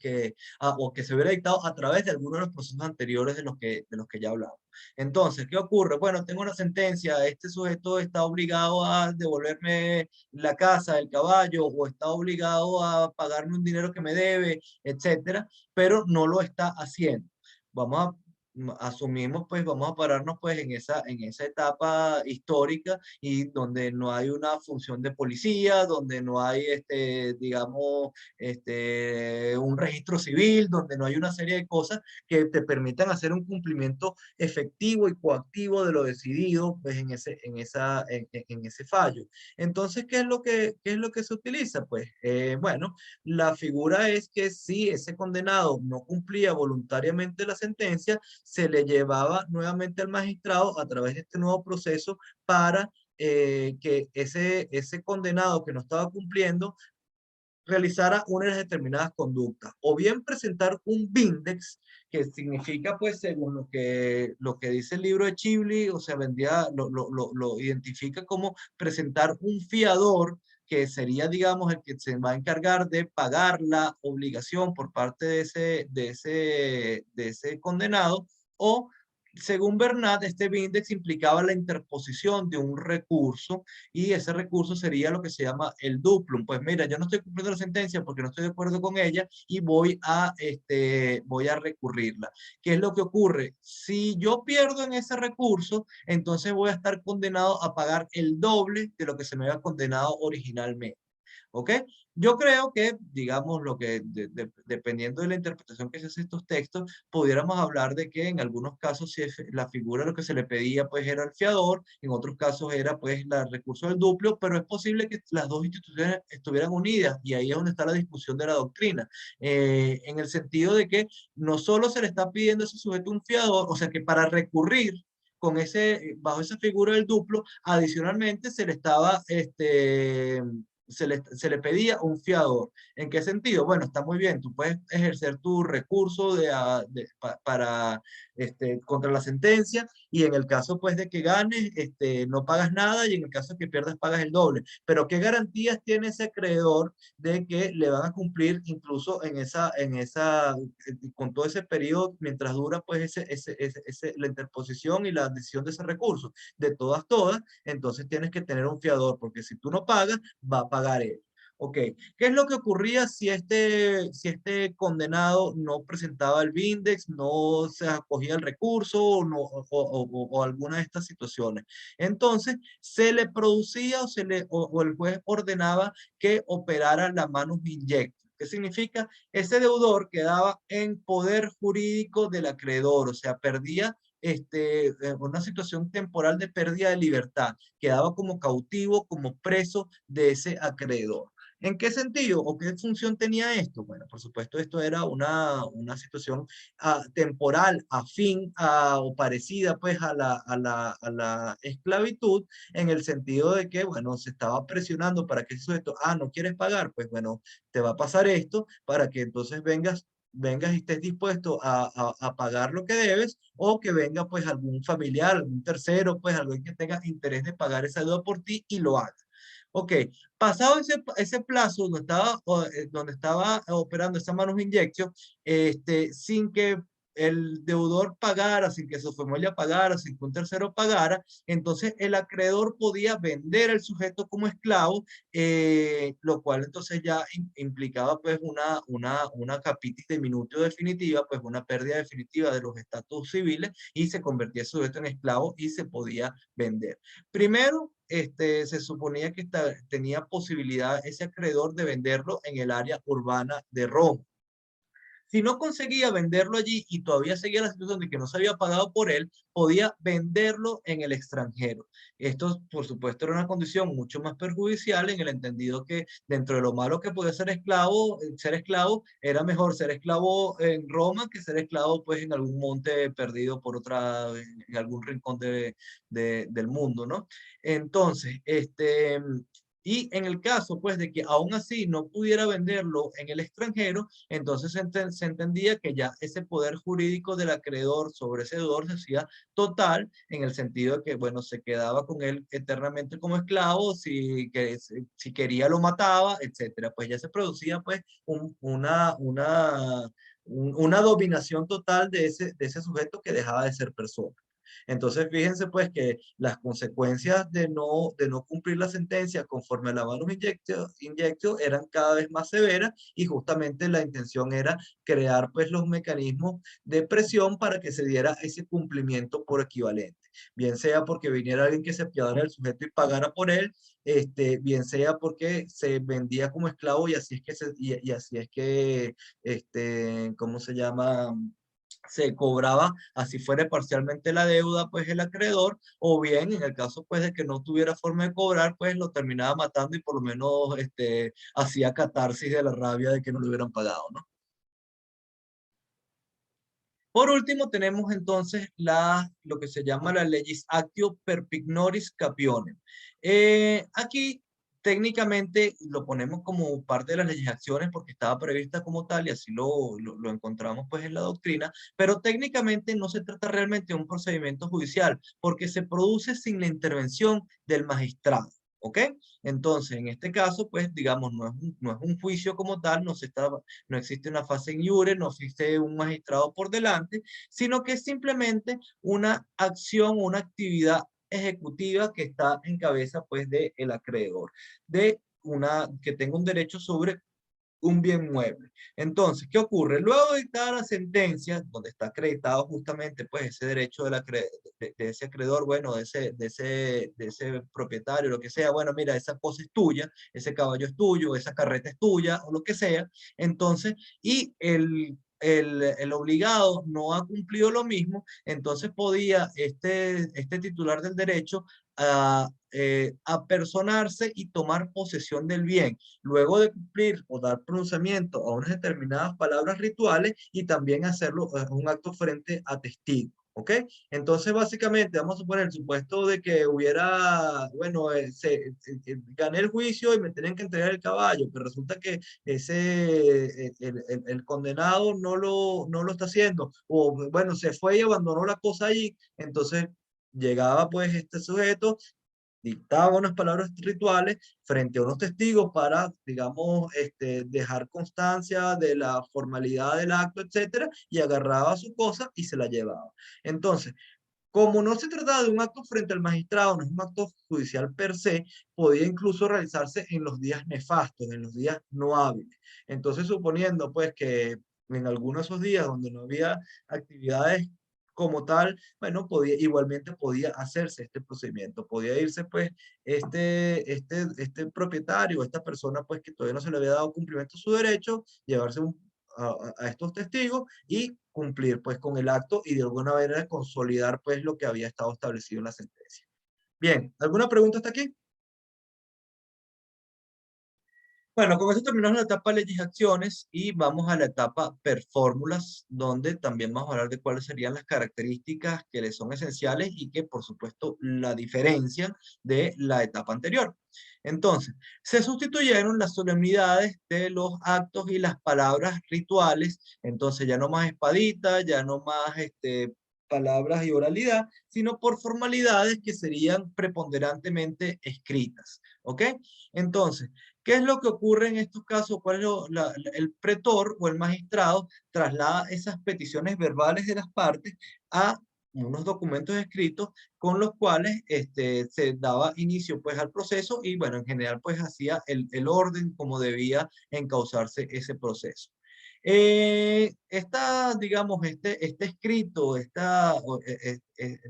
o que se hubiera dictado a través de alguno de los procesos anteriores de los que ya hablamos. Entonces, ¿qué ocurre? Bueno, tengo una sentencia, este sujeto está obligado a devolverme la casa, el caballo, o está obligado a pagarme un dinero que me debe, etcétera, pero no lo está haciendo. Asumimos, pues vamos a pararnos pues en esa etapa histórica y donde no hay una función de policía, donde no hay, digamos, un registro civil, donde no hay una serie de cosas que te permitan hacer un cumplimiento efectivo y coactivo de lo decidido pues en ese fallo. Entonces, ¿qué es lo que se utiliza? Pues, bueno, la figura es que si ese condenado no cumplía voluntariamente la sentencia, se le llevaba nuevamente al magistrado a través de este nuevo proceso para que ese condenado que no estaba cumpliendo realizara unas determinadas conductas, o bien presentar un vindex, que significa, pues, según lo que dice el libro de Chibli, o sea, lo identifica como presentar un fiador, que sería, digamos, el que se va a encargar de pagar la obligación por parte de ese condenado, o según Bernat, este vindex implicaba la interposición de un recurso y ese recurso sería lo que se llama el duplum. Pues mira, yo no estoy cumpliendo la sentencia porque no estoy de acuerdo con ella y voy a recurrirla. ¿Qué es lo que ocurre? Si yo pierdo en ese recurso, entonces voy a estar condenado a pagar el doble de lo que se me había condenado originalmente. ¿Ok? Yo creo que, digamos, dependiendo de la interpretación que se hace de estos textos, pudiéramos hablar de que en algunos casos si la figura lo que se le pedía pues era el fiador, en otros casos era pues el recurso del duplio, pero es posible que las dos instituciones estuvieran unidas y ahí es donde está la discusión de la doctrina, en el sentido de que no solo se le está pidiendo a ese sujeto un fiador, o sea que para recurrir bajo esa figura del duplo, adicionalmente se le pedía un fiador. ¿En qué sentido? Bueno, está muy bien, tú puedes ejercer tu recurso contra la sentencia y en el caso pues de que ganes, no pagas nada y en el caso de que pierdas pagas el doble. Pero ¿qué garantías tiene ese acreedor de que le van a cumplir incluso con todo ese periodo mientras dura pues la interposición y la decisión de ese recurso? De todas, entonces tienes que tener un fiador, porque si tú no pagas, va a pagar él. Ok, ¿qué es lo que ocurría si este condenado no presentaba el vindex, no se acogía el recurso o alguna de estas situaciones? Entonces, se le producía o el juez ordenaba que operara la manus injecta. ¿Qué significa? Ese deudor quedaba en poder jurídico del acreedor, o sea, perdía una situación temporal de pérdida de libertad, quedaba como cautivo, como preso de ese acreedor. ¿En qué sentido o qué función tenía esto? Bueno, por supuesto, esto era una situación temporal, afín o parecida pues a la esclavitud, en el sentido de que, bueno, se estaba presionando para que ese sujeto, no quieres pagar, pues bueno, te va a pasar esto para que entonces vengas y estés dispuesto a pagar lo que debes, o que venga pues algún familiar, algún tercero, pues alguien que tenga interés de pagar esa deuda por ti y lo haga. Ok, pasado ese plazo donde estaba operando esa manus injection, sin que el deudor pagara, sin que su familia pagara, sin que un tercero pagara, entonces el acreedor podía vender al sujeto como esclavo, lo cual entonces ya implicaba pues una capitis diminutio definitiva, pues una pérdida definitiva de los estatus civiles y se convertía el sujeto en esclavo y se podía vender. Primero, se suponía que tenía posibilidad ese acreedor de venderlo en el área urbana de Roma. Si no conseguía venderlo allí y todavía seguía la situación de que no se había pagado por él, podía venderlo en el extranjero. Esto, por supuesto, era una condición mucho más perjudicial en el entendido que dentro de lo malo que podía ser esclavo, era mejor ser esclavo en Roma que ser esclavo pues en algún monte perdido por en algún rincón del mundo, ¿no? Entonces, y en el caso, pues, de que aún así no pudiera venderlo en el extranjero, entonces se entendía que ya ese poder jurídico del acreedor sobre ese deudor se hacía total, en el sentido de que, bueno, se quedaba con él eternamente como esclavo, si quería lo mataba, etcétera. Pues ya se producía, pues, una dominación total de ese sujeto que dejaba de ser persona. Entonces, fíjense pues que las consecuencias de no cumplir la sentencia conforme a la Manus Injectio eran cada vez más severas y justamente la intención era crear pues los mecanismos de presión para que se diera ese cumplimiento por equivalente. Bien sea porque viniera alguien que se apiadara del sujeto y pagara por él, bien sea porque se vendía como esclavo y así es que, y así es que ¿cómo se llama? Se cobraba, así fuera parcialmente la deuda, pues el acreedor, o bien en el caso pues de que no tuviera forma de cobrar, pues lo terminaba matando y por lo menos hacía catarsis de la rabia de que no lo hubieran pagado, ¿no? Por último, tenemos entonces lo que se llama la legis actio perpignoris capionem. Aquí técnicamente lo ponemos como parte de las legislaciones porque estaba prevista como tal y así lo encontramos pues en la doctrina, pero técnicamente no se trata realmente de un procedimiento judicial porque se produce sin la intervención del magistrado. ¿Ok? Entonces, en este caso, pues, digamos, no es un juicio como tal, no existe una fase in iure, no existe un magistrado por delante, sino que es simplemente una acción, una actividad ejecutiva que está en cabeza, pues, del acreedor, que tenga un derecho sobre un bien mueble. Entonces, ¿qué ocurre? Luego de dictar la sentencia, donde está acreditado justamente pues ese derecho de ese acreedor, bueno, de ese propietario, lo que sea, bueno, mira, esa cosa es tuya, ese caballo es tuyo, esa carreta es tuya, o lo que sea, entonces, y el obligado no ha cumplido lo mismo, entonces podía este titular del derecho apersonarse y tomar posesión del bien luego de cumplir o dar pronunciamiento a unas determinadas palabras rituales y también hacerlo un acto frente a testigos. ¿Ok? Entonces, básicamente, vamos a suponer el supuesto de que hubiera, bueno, gané el juicio y me tenían que entregar el caballo, pero resulta que el condenado no lo está haciendo, o bueno, se fue y abandonó la cosa allí, entonces llegaba pues este sujeto dictaba unas palabras rituales frente a unos testigos para, digamos, dejar constancia de la formalidad del acto, etcétera, y agarraba su cosa y se la llevaba. Entonces, como no se trataba de un acto frente al magistrado, no es un acto judicial per se, podía incluso realizarse en los días nefastos, en los días no hábiles. Entonces, suponiendo pues que en algunos de esos días donde no había actividades como tal, bueno, igualmente podía hacerse este procedimiento, podía irse pues este propietario, esta persona pues que todavía no se le había dado cumplimiento a su derecho, llevarse a estos testigos y cumplir pues con el acto y de alguna manera consolidar pues lo que había estado establecido en la sentencia. Bien, ¿alguna pregunta hasta aquí? Bueno, con eso terminamos la etapa leyes y acciones y vamos a la etapa perfórmulas, donde también vamos a hablar de cuáles serían las características que les son esenciales y que, por supuesto, la diferencia de la etapa anterior. Entonces, se sustituyeron las solemnidades de los actos y las palabras rituales, entonces ya no más espadita, ya no más palabras y oralidad, sino por formalidades que serían preponderantemente escritas, ¿ok? Entonces, ¿qué es lo que ocurre en estos casos? ¿Cuál es el pretor o el magistrado traslada esas peticiones verbales de las partes a unos documentos escritos con los cuales se daba inicio pues al proceso y bueno, en general pues hacía el orden como debía encauzarse ese proceso. Digamos, este escrito,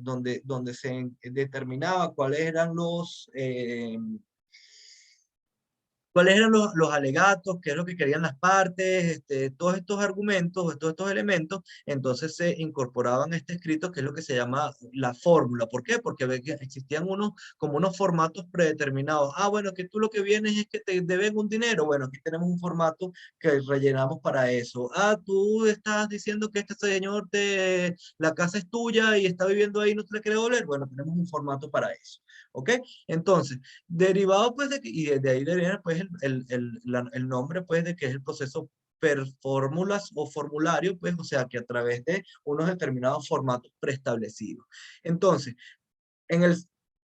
donde se determinaba cuáles eran cuáles eran los alegatos, qué es lo que querían las partes, todos estos argumentos, todos estos elementos, entonces se incorporaban a este escrito, que es lo que se llama la fórmula. ¿Por qué? Porque ve que existían como unos formatos predeterminados. Ah, bueno, que tú lo que vienes es que te deben un dinero. Bueno, aquí tenemos un formato que rellenamos para eso. Ah, tú estás diciendo que este señor la casa es tuya y está viviendo ahí y no te la quiere devolver. Bueno, tenemos un formato para eso. ¿Ok? Entonces, derivado pues y desde ahí viene pues el nombre pues de que es el proceso per fórmulas o formulario, pues, o sea, que a través de unos determinados formatos preestablecidos. Entonces, en el,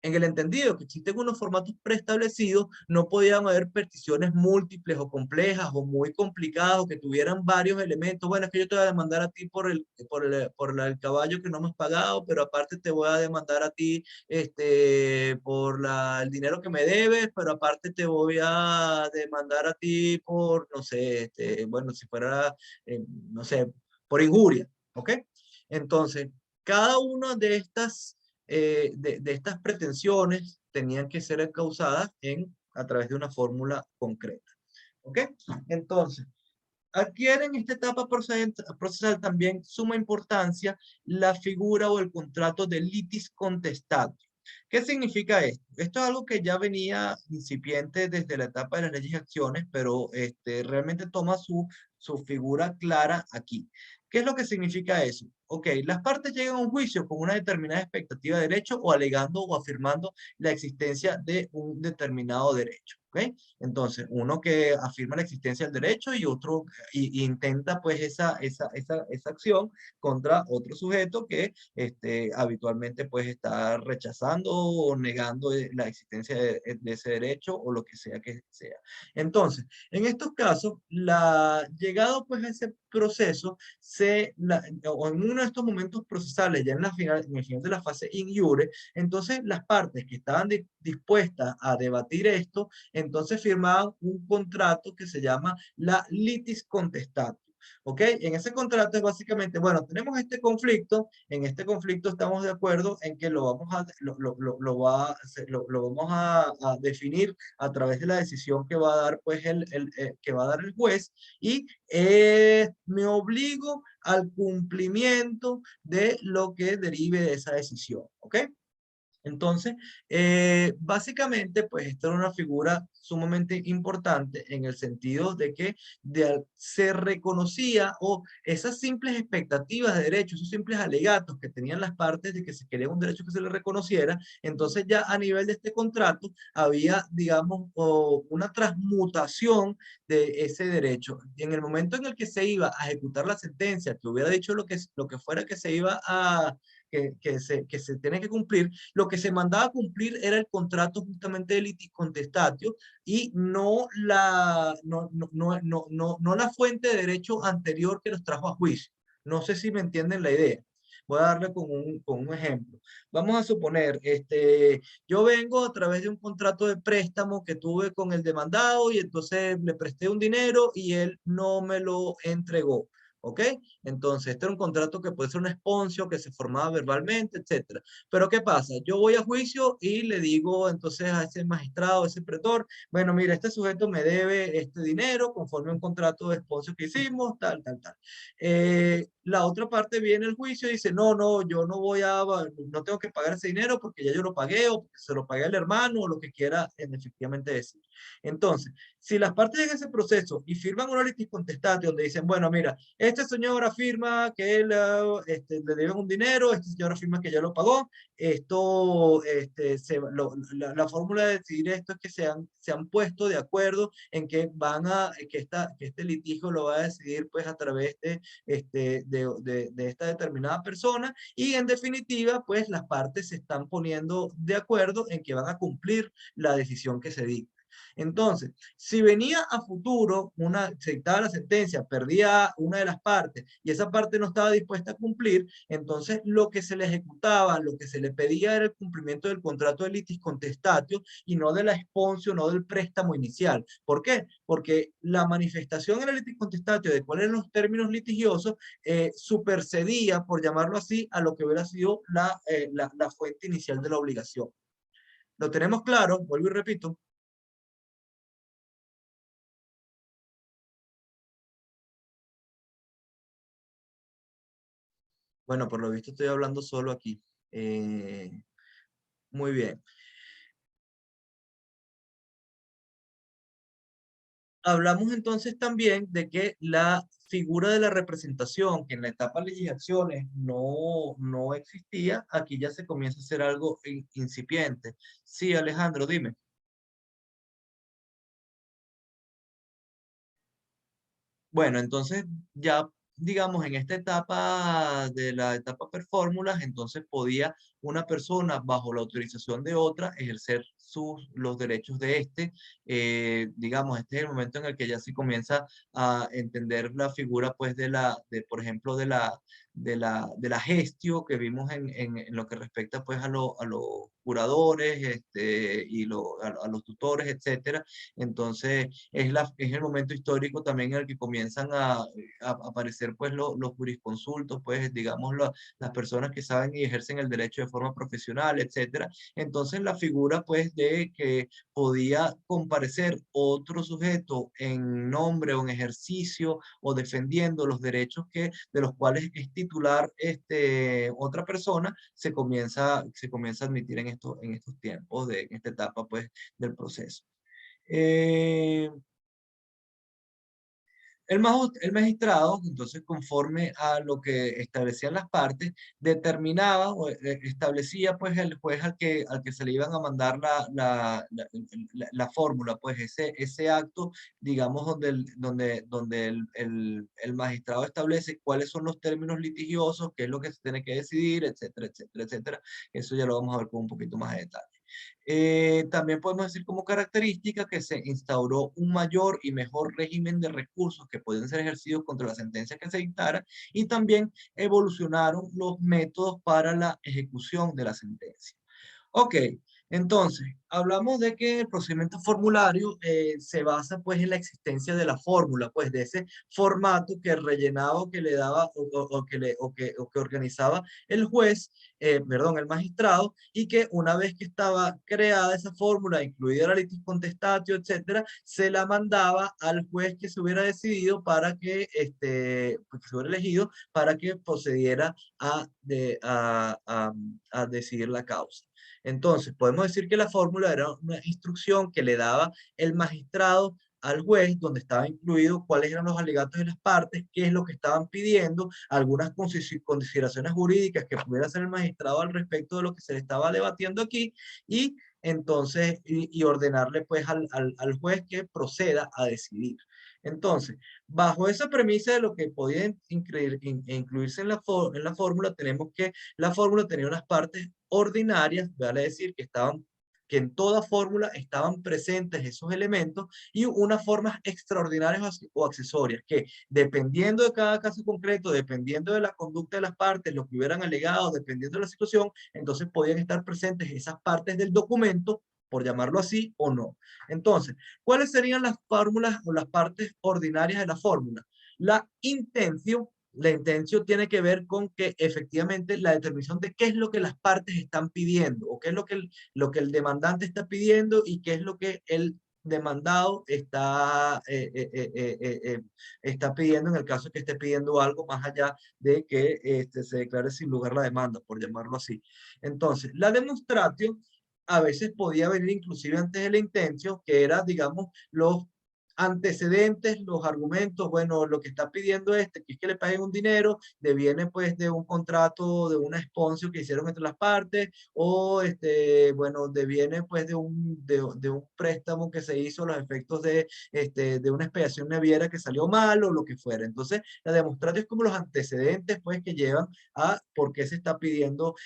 en el entendido que existen unos formatos preestablecidos, no podían haber peticiones múltiples o complejas o muy complicadas o que tuvieran varios elementos. Bueno, es que yo te voy a demandar a ti por el caballo que no me has pagado, pero aparte te voy a demandar a ti por el dinero que me debes, pero aparte te voy a demandar a ti por, no sé, bueno, si fuera, no sé, por injuria, ¿ok? Entonces, cada una de estas pretensiones tenían que ser causadas a través de una fórmula concreta. ¿Ok? Entonces, adquiere en esta etapa procesal también suma importancia la figura o el contrato de litis contestatio. ¿Qué significa esto? Esto es algo que ya venía incipiente desde la etapa de las leyes y acciones, pero realmente toma su figura clara aquí. ¿Qué es lo que significa eso? Ok, las partes llegan a un juicio con una determinada expectativa de derecho o alegando o afirmando la existencia de un determinado derecho. ¿Ok? Entonces, uno que afirma la existencia del derecho y otro y intenta pues esa acción contra otro sujeto que habitualmente pues está rechazando o negando la existencia de ese derecho o lo que sea que sea. Entonces, en estos casos, llegado pues a ese proceso, o en uno de estos momentos procesales, ya en el final de la fase in iure, entonces las partes que estaban dispuestas a debatir esto, entonces firmaban un contrato que se llama la litis contestatio. ¿Ok? En ese contrato es básicamente, bueno, tenemos este conflicto, en este conflicto estamos de acuerdo en que lo vamos a definir a través de la decisión que va a dar, pues, que va a dar el juez y me obligo al cumplimiento de lo que derive de esa decisión. ¿Ok? Entonces, básicamente, pues esta era una figura sumamente importante en el sentido de que se reconocía o esas simples expectativas de derechos, esos simples alegatos que tenían las partes de que se quería un derecho que se le reconociera, entonces ya a nivel de este contrato había, digamos, una transmutación de ese derecho. En el momento en el que se iba a ejecutar la sentencia, que hubiera dicho lo que fuera que se iba que se tiene que cumplir, lo que se mandaba a cumplir era el contrato justamente de litis contestatio y no la fuente de derecho anterior que los trajo a juicio. No sé si me entienden la idea. Voy a darle con un ejemplo. Vamos a suponer, yo vengo a través de un contrato de préstamo que tuve con el demandado y entonces le presté un dinero y él no me lo entregó. ¿Ok? Entonces, este era un contrato que puede ser un esponcio, que se formaba verbalmente, etcétera. Pero ¿qué pasa? Yo voy a juicio y le digo entonces a ese magistrado, a ese pretor, bueno, mira, este sujeto me debe este dinero conforme a un contrato de esponcio que hicimos, tal, tal, tal. La otra parte viene el juicio y dice, no, no, yo no tengo que pagar ese dinero porque ya yo lo pagué o porque se lo pagué al hermano o lo que quiera efectivamente decir. Entonces, si las partes en ese proceso y firman una litis contestatio donde dicen, bueno, mira, este señor afirma que él le deben un dinero, este señor afirma que ya lo pagó, la fórmula de decidir esto es que se han puesto de acuerdo en que que este litigio lo va a decidir pues a través de esta determinada persona y en definitiva pues las partes se están poniendo de acuerdo en que van a cumplir la decisión que se dicta. Entonces, si venía a futuro, se dictaba la sentencia, perdía una de las partes y esa parte no estaba dispuesta a cumplir, entonces lo que se le ejecutaba, lo que se le pedía era el cumplimiento del contrato de litis contestatio y no de la exponsio, no del préstamo inicial. ¿Por qué? Porque la manifestación en el litis contestatio de cuáles eran los términos litigiosos supercedía, por llamarlo así, a lo que hubiera sido la fuente inicial de la obligación. ¿Lo tenemos claro? Vuelvo y repito. Bueno, por lo visto estoy hablando solo aquí. Muy bien. Hablamos entonces también de que la figura de la representación, que en la etapa de legislaciones no existía, aquí ya se comienza a hacer algo incipiente. Sí, Alejandro, dime. Bueno, entonces ya, digamos, en esta etapa de la etapa per fórmulas, entonces podía una persona, bajo la autorización de otra, ejercer los derechos de este. Digamos, este es el momento en el que ya se comienza a entender la figura, pues, por ejemplo, de la gestio que vimos en lo que respecta, pues, a los curadores, y a los tutores, etcétera. Entonces, es el momento histórico también en el que comienzan a aparecer pues los jurisconsultos, pues digamos las personas que saben y ejercen el derecho de forma profesional, etcétera. Entonces la figura pues de que podía comparecer otro sujeto en nombre o en ejercicio o defendiendo los derechos de los cuales es titular otra persona, se comienza a admitir en estos tiempos, en esta etapa pues del proceso. Eh, el magistrado, entonces, conforme a lo que establecían las partes, determinaba o establecía, pues, el juez al que se le iban a mandar la fórmula, pues, ese acto, digamos, donde el magistrado establece cuáles son los términos litigiosos, qué es lo que se tiene que decidir, etcétera, etcétera, etcétera. Eso ya lo vamos a ver con un poquito más de detalle. También podemos decir como característica que se instauró un mayor y mejor régimen de recursos que pueden ser ejercidos contra la sentencia que se dictara, y también evolucionaron los métodos para la ejecución de la sentencia. Ok, entonces, hablamos de que el procedimiento formulario se basa pues en la existencia de la fórmula, pues de ese formato que rellenaba o que le daba o que organizaba el juez, perdón, el magistrado, y que una vez que estaba creada esa fórmula, incluida la litis contestatio, etcétera, se la mandaba al juez que se hubiera decidido para pues, que se hubiera elegido para que procediera a decidir la causa. Entonces, podemos decir que la fórmula era una instrucción que le daba el magistrado al juez, donde estaba incluido cuáles eran los alegatos de las partes, qué es lo que estaban pidiendo, algunas consideraciones jurídicas que pudiera hacer el magistrado al respecto de lo que se le estaba debatiendo aquí, y entonces, y ordenarle pues al juez que proceda a decidir. Entonces, bajo esa premisa de lo que podía incluirse en la fórmula, tenemos que la fórmula tenía unas partes ordinarias, vale decir que en toda fórmula estaban presentes esos elementos, y unas formas extraordinarias o accesorias que, dependiendo de cada caso concreto, dependiendo de la conducta de las partes, lo que hubieran alegado, dependiendo de la situación, entonces podían estar presentes esas partes del documento, por llamarlo así, o no. Entonces, ¿cuáles serían las fórmulas o las partes ordinarias de la fórmula? La intención. La intención tiene que ver con que efectivamente la determinación de qué es lo que las partes están pidiendo, o qué es lo que el demandante está pidiendo, y qué es lo que el demandado está pidiendo, en el caso de que esté pidiendo algo más allá de que se declare sin lugar la demanda, por llamarlo así. Entonces, la demonstratio a veces podía venir inclusive antes de la intención, que era, digamos, los antecedentes, los argumentos. Bueno, lo que está pidiendo que es que le paguen un dinero, deviene pues de un contrato, de una sponsor que hicieron entre las partes, o bueno, deviene pues de un préstamo que se hizo a los efectos de una expiación naviera que salió mal, o lo que fuera. Entonces, la demostración es como los antecedentes pues que llevan a por qué se está pidiendo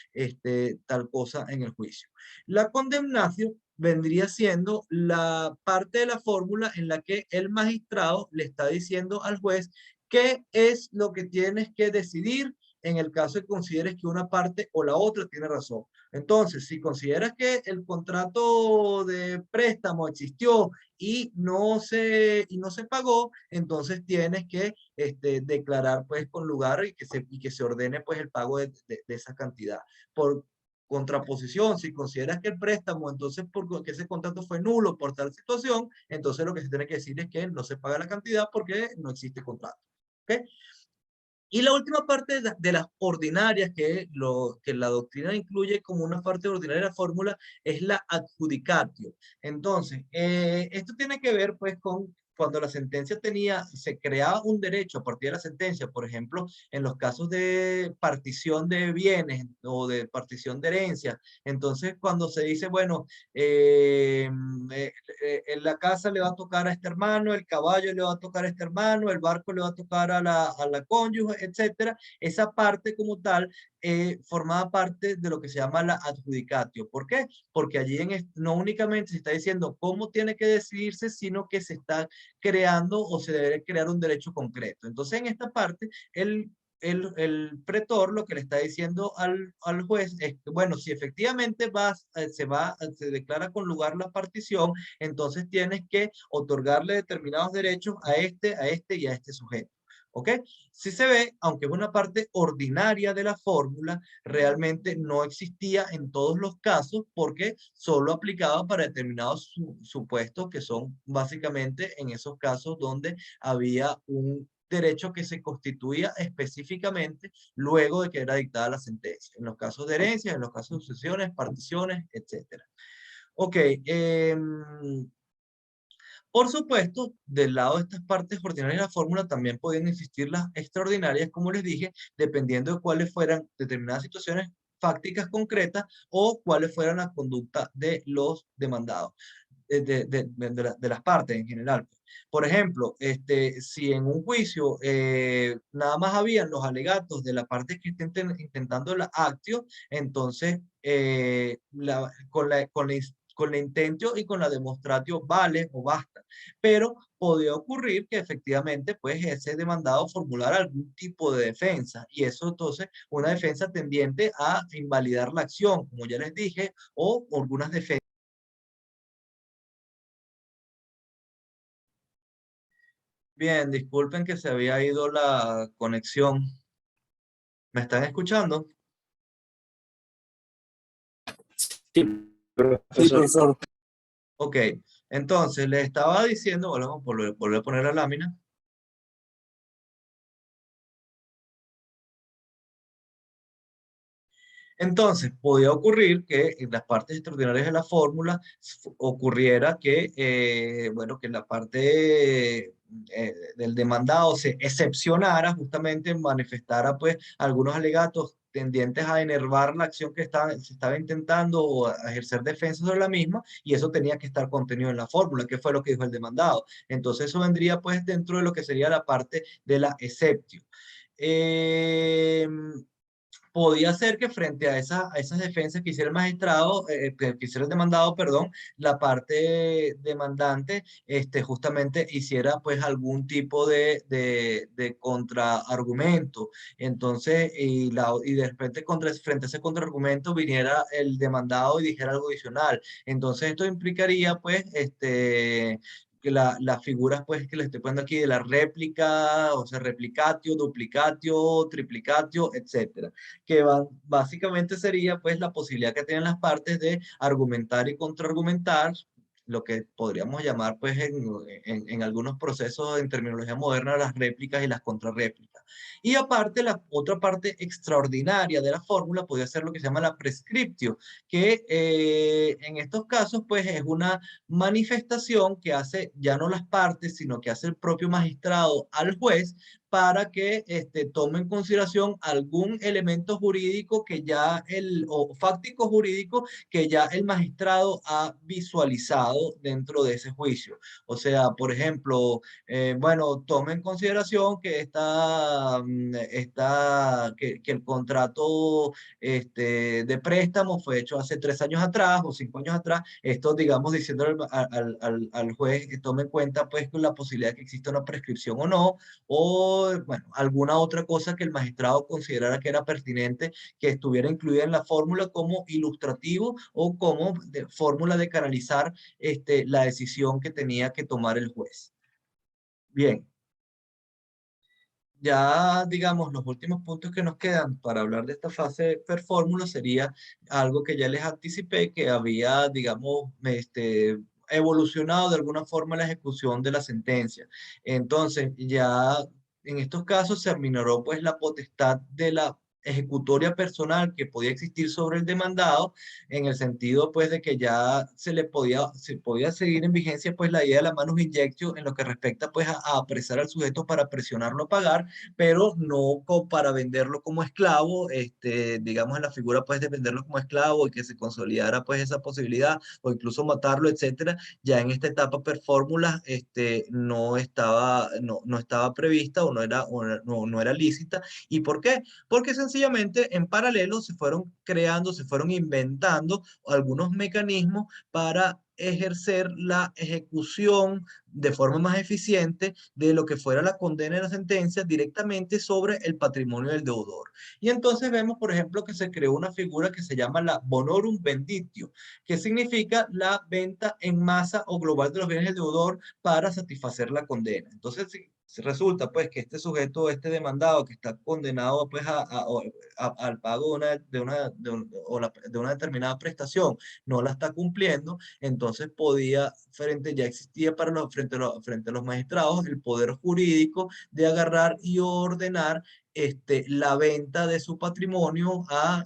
tal cosa en el juicio. La condemnatio vendría siendo la parte de la fórmula en la que el magistrado le está diciendo al juez qué es lo que tienes que decidir en el caso de que consideres que una parte o la otra tiene razón. Entonces, si consideras que el contrato de préstamo existió y no se pagó, entonces tienes que declarar pues con lugar, y que se ordene pues el pago de esa cantidad. Por contraposición, si consideras que el préstamo, entonces porque ese contrato fue nulo por tal situación, entonces lo que se tiene que decir es que no se paga la cantidad porque no existe contrato. ¿Ok? Y la última parte de las ordinarias, que la doctrina incluye como una parte ordinaria de la fórmula, es la adjudicatio. Entonces, esto tiene que ver pues con cuando la sentencia se creaba un derecho a partir de la sentencia, por ejemplo, en los casos de partición de bienes o de partición de herencia. Entonces, cuando se dice, bueno, en la casa le va a tocar a este hermano, el caballo le va a tocar a este hermano, el barco le va a tocar a la cónyuge, etcétera. Esa parte como tal formaba parte de lo que se llama la adjudicatio. ¿Por qué? Porque allí no únicamente se está diciendo cómo tiene que decidirse, sino que se está creando o se debe crear un derecho concreto. Entonces, en esta parte, el pretor lo que le está diciendo al juez es que, bueno, si efectivamente se declara con lugar la partición, entonces tienes que otorgarle determinados derechos a este y a este sujeto. ¿Ok? Si se ve, aunque es una parte ordinaria de la fórmula, realmente no existía en todos los casos porque solo aplicaba para determinados supuestos que son básicamente en esos casos donde había un derecho que se constituía específicamente luego de que era dictada la sentencia, en los casos de herencia, en los casos de sucesiones, particiones, etc. Ok, por supuesto, del lado de estas partes ordinarias de la fórmula también podían existir las extraordinarias, como les dije, dependiendo de cuáles fueran determinadas situaciones fácticas concretas o cuáles fueran las conductas de los demandados, de las partes en general. Por ejemplo, si en un juicio nada más habían los alegatos de la parte que está intentando la actio, entonces con la intentio y con la demonstratio vale o basta. Pero podía ocurrir que efectivamente pues ese demandado formulara algún tipo de defensa y eso entonces una defensa tendiente a invalidar la acción, como ya les dije, o algunas defensas. Bien, disculpen que se había ido la conexión. ¿Me están escuchando? Sí, Sí, profesor. profesor. Ok, entonces les estaba diciendo, bueno, vamos a volver a poner la lámina. Entonces, podía ocurrir que en las partes extraordinarias de la fórmula ocurriera que, bueno, que la parte del demandado se excepcionara, justamente manifestara pues algunos alegatos tendientes a enervar la acción que se estaba intentando o a ejercer defensa sobre la misma, y eso tenía que estar contenido en la fórmula, que fue lo que dijo el demandado. Entonces, eso vendría pues dentro de lo que sería la parte de la exceptio. Podía ser que frente a esas defensas que hiciera el magistrado, que hiciera el demandado, perdón, la parte demandante justamente hiciera pues algún tipo de contraargumento. Entonces, y de repente frente a ese contraargumento viniera el demandado y dijera algo adicional. Entonces, esto implicaría pues que las figuras pues que les estoy poniendo aquí de la réplica, o sea, replicatio, duplicatio, triplicatio, etcétera, que básicamente sería pues la posibilidad que tienen las partes de argumentar y contraargumentar, lo que podríamos llamar pues en algunos procesos en terminología moderna las réplicas y las contrarréplicas. Y aparte la otra parte extraordinaria de la fórmula podría ser lo que se llama la prescriptio, que en estos casos pues es una manifestación que hace ya no las partes, sino que hace el propio magistrado al juez para que tome en consideración algún elemento jurídico o fáctico jurídico que ya el magistrado ha visualizado dentro de ese juicio. O sea, por ejemplo, bueno, tome en consideración que que el contrato de préstamo fue hecho hace 3 años atrás o 5 años atrás. Esto, digamos, diciéndole al juez que tome en cuenta pues la posibilidad de que exista una prescripción o no, o bueno, alguna otra cosa que el magistrado considerara que era pertinente que estuviera incluida en la fórmula como ilustrativo o como fórmula de canalizar la decisión que tenía que tomar el juez. Bien, ya digamos los últimos puntos que nos quedan para hablar de esta fase de per fórmula sería algo que ya les anticipé que había, digamos, evolucionado de alguna forma la ejecución de la sentencia. Entonces ya en estos casos se aminoró pues la potestad de la ejecutoria personal que podía existir sobre el demandado, en el sentido pues de que ya se podía seguir en vigencia pues la idea de la manus injectio en lo que respecta pues a apresar al sujeto para presionarlo a pagar, pero no para venderlo como esclavo, digamos en la figura pues de venderlo como esclavo y que se consolidara pues esa posibilidad, o incluso matarlo, etcétera. Ya en esta etapa per fórmula, no estaba prevista o no era lícita. ¿Y por qué? Porque sencillamente en paralelo se fueron creando, se fueron inventando algunos mecanismos para ejercer la ejecución de forma más eficiente de lo que fuera la condena y la sentencia directamente sobre el patrimonio del deudor. Y entonces vemos, por ejemplo, que se creó una figura que se llama la bonorum venditio, que significa la venta en masa o global de los bienes del deudor para satisfacer la condena. Entonces, si resulta pues que este sujeto, este demandado que está condenado pues al pago de una determinada prestación, no la está cumpliendo, entonces ya existía frente a los magistrados el poder jurídico de agarrar y ordenar la venta de su patrimonio a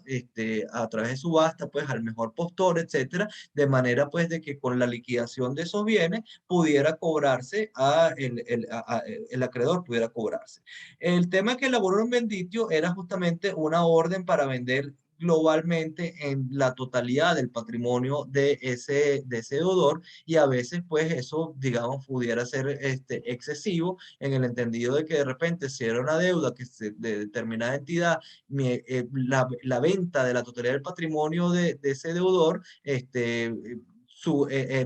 través de subasta, pues al mejor postor, etcétera, de manera pues de que con la liquidación de esos bienes pudiera cobrarse el acreedor pudiera cobrarse. El tema que elaboró en Benditio era justamente una orden para vender globalmente en la totalidad del patrimonio de ese deudor, y a veces pues eso digamos pudiera ser excesivo, en el entendido de que de repente si era una deuda de determinada entidad, la venta de la totalidad del patrimonio de ese deudor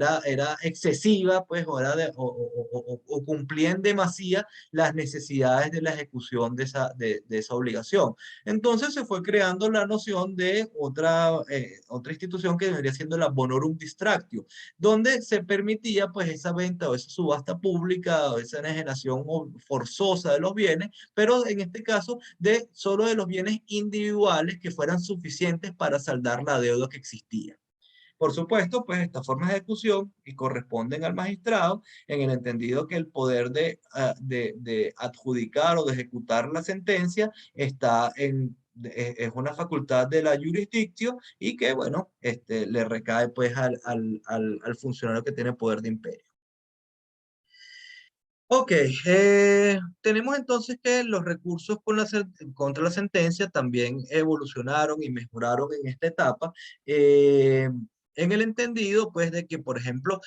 era excesiva, pues, o cumplía en demasía las necesidades de la ejecución de esa obligación. Entonces se fue creando la noción de otra institución que debería siendo la bonorum distractio, donde se permitía pues esa venta o esa subasta pública o esa enajenación forzosa de los bienes, pero en este caso solo de los bienes individuales que fueran suficientes para saldar la deuda que existía. Por supuesto, pues estas formas de ejecución y corresponden al magistrado en el entendido que el poder de adjudicar o de ejecutar la sentencia es una facultad de la jurisdicción, y que, bueno, le recae pues al funcionario que tiene poder de imperio. Ok, tenemos entonces que los recursos contra la sentencia también evolucionaron y mejoraron en esta etapa, en el entendido pues de que, por ejemplo,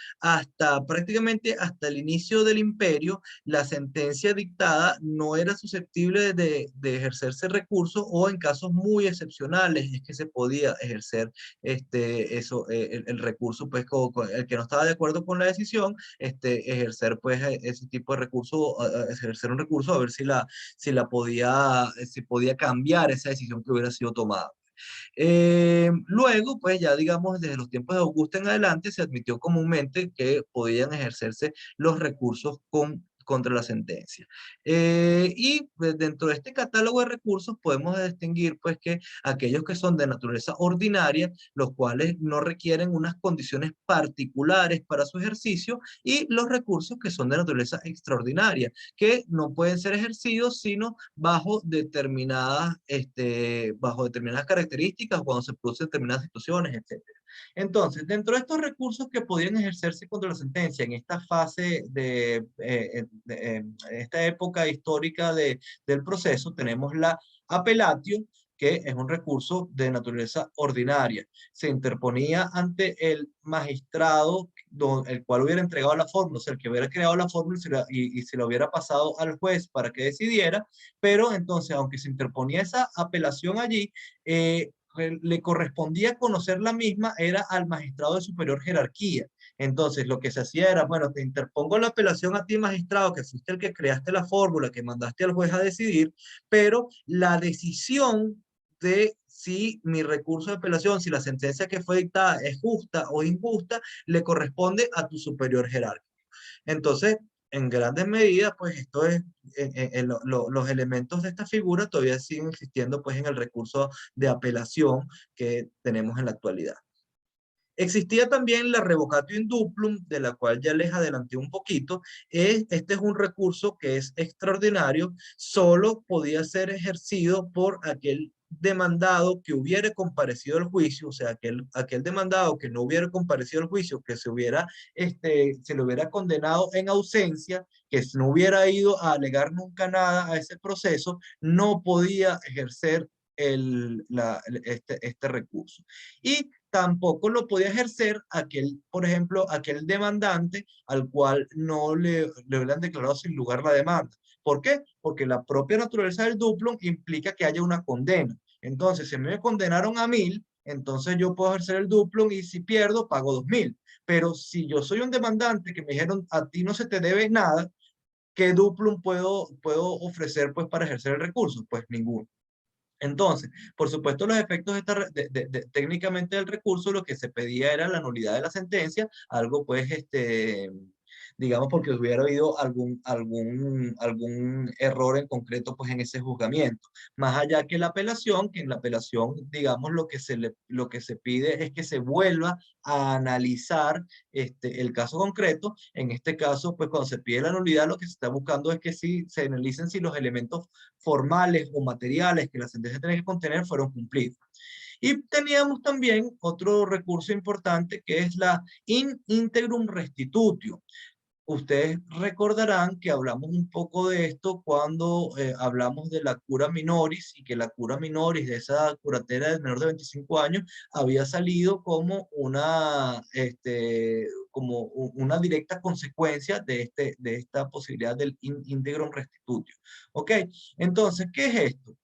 prácticamente hasta el inicio del imperio, la sentencia dictada no era susceptible de ejercerse recursos, o en casos muy excepcionales es que se podía ejercer el recurso, pues el que no estaba de acuerdo con la decisión, ejercer pues ese tipo de recurso, ejercer un recurso a ver si podía cambiar esa decisión que hubiera sido tomada. Luego, pues ya digamos, desde los tiempos de Augusto en adelante, se admitió comúnmente que podían ejercerse los recursos contra la sentencia. Y pues, dentro de este catálogo de recursos podemos distinguir pues que aquellos que son de naturaleza ordinaria, los cuales no requieren unas condiciones particulares para su ejercicio, y los recursos que son de naturaleza extraordinaria, que no pueden ser ejercidos sino bajo determinadas características, cuando se producen determinadas situaciones, etcétera. Entonces, dentro de estos recursos que podían ejercerse contra la sentencia en esta fase esta época histórica del proceso, tenemos la apelatio, que es un recurso de naturaleza ordinaria. Se interponía ante el magistrado, el cual hubiera entregado la fórmula, o sea, el que hubiera creado la fórmula y se la hubiera pasado al juez para que decidiera, pero entonces, aunque se interponía esa apelación allí, le correspondía conocer la misma era al magistrado de superior jerarquía. Entonces, lo que se hacía era, bueno, te interpongo la apelación a ti, magistrado, que fuiste el que creaste la fórmula, que mandaste al juez a decidir, pero la decisión de si mi recurso de apelación, si la sentencia que fue dictada es justa o injusta, le corresponde a tu superior jerárquico. Entonces, en grandes medidas, pues esto es, los elementos de esta figura todavía siguen existiendo pues en el recurso de apelación que tenemos en la actualidad. Existía también la revocatio in duplum, de la cual ya les adelanté un poquito. Este es un recurso que es extraordinario, solo podía ser ejercido por aquel demandado que hubiera comparecido al juicio, o sea, aquel demandado que no hubiera comparecido al juicio, que se le hubiera condenado en ausencia, que no hubiera ido a alegar nunca nada a ese proceso, no podía ejercer este recurso. Y tampoco lo podía ejercer por ejemplo, aquel demandante al cual no le hubieran declarado sin lugar la demanda. ¿Por qué? Porque la propia naturaleza del duplum implica que haya una condena. Entonces, si me condenaron a 1000, entonces yo puedo ejercer el duplum y si pierdo, pago 2000. Pero si yo soy un demandante que me dijeron, a ti no se te debe nada, ¿qué duplum puedo ofrecer pues para ejercer el recurso? Pues ninguno. Entonces, por supuesto, los efectos técnicamente del recurso, lo que se pedía era la nulidad de la sentencia, algo pues, digamos, porque hubiera habido algún error en concreto pues en ese juzgamiento. Más allá que en la apelación, digamos, lo que se pide es que se vuelva a analizar el caso concreto. En este caso, pues cuando se pide la nulidad, lo que se está buscando es que se analicen si los elementos formales o materiales que la sentencia tiene que contener fueron cumplidos. Y teníamos también otro recurso importante que es la in integrum restitutio. Ustedes recordarán que hablamos un poco de esto cuando hablamos de la cura minoris y que la cura minoris de esa curatela de menor de 25 años había salido como una directa consecuencia de esta posibilidad del integrum restitutio. ¿Ok? Entonces, ¿qué es esto?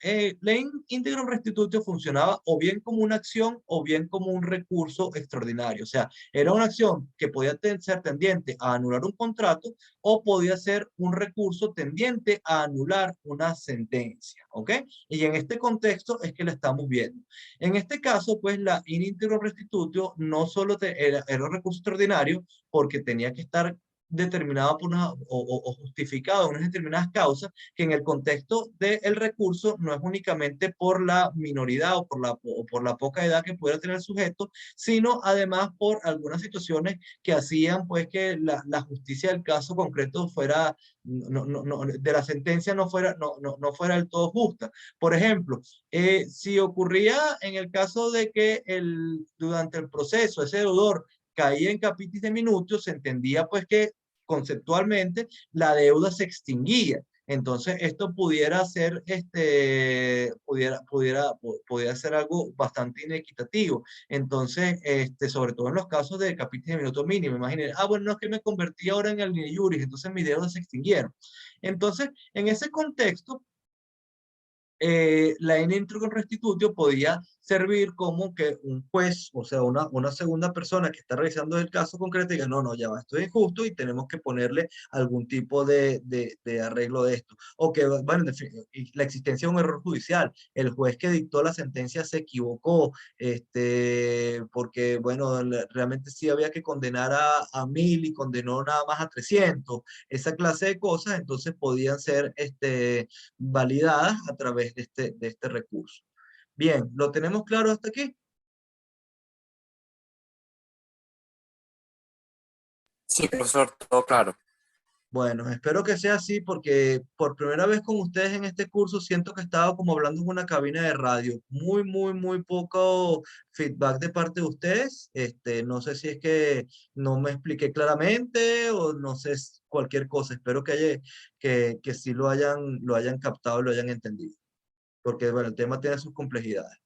La integrum restitutio funcionaba o bien como una acción o bien como un recurso extraordinario. O sea, era una acción que podía ser tendiente a anular un contrato o podía ser un recurso tendiente a anular una sentencia, ¿ok? Y en este contexto es que la estamos viendo. En este caso, pues la in integrum restitutio no solo era un recurso extraordinario porque tenía que estar determinado por o justificado en unas determinadas causas, que en el contexto del recurso no es únicamente por la minoridad o por la poca edad que pudiera tener el sujeto, sino además por algunas situaciones que hacían pues que la justicia del caso concreto fuera, de la sentencia no fuera del todo justa. Por ejemplo, si ocurría en el caso de que durante el proceso ese deudor caía en capitis de minutos, se entendía pues que conceptualmente la deuda se extinguía. Entonces, esto pudiera ser, pudiera ser algo bastante inequitativo. Entonces, sobre todo en los casos de capitis de minuto mínimo, imagínense, bueno, no es que me convertí ahora en el juris, entonces mis deudas se extinguieron. Entonces, en ese contexto, la in integrum restitutio podía servir como que un juez, o sea, una segunda persona que está revisando el caso concreto diga, no, ya va, esto es injusto y tenemos que ponerle algún tipo de arreglo de esto. O que, bueno, la existencia de un error judicial, el juez que dictó la sentencia se equivocó, porque, bueno, realmente sí había que condenar a 1000 y condenó nada más a 300. Esa clase de cosas, entonces podían ser, validadas a través de este recurso. Bien, ¿lo tenemos claro hasta aquí? Sí, profesor, todo claro. Bueno, espero que sea así porque por primera vez con ustedes en este curso siento que estaba como hablando en una cabina de radio. Muy poco feedback de parte de ustedes. No sé si es que no me expliqué claramente o no sé cualquier cosa. Espero que sí lo hayan captado y lo hayan entendido. Porque, bueno, el tema tiene sus complejidades.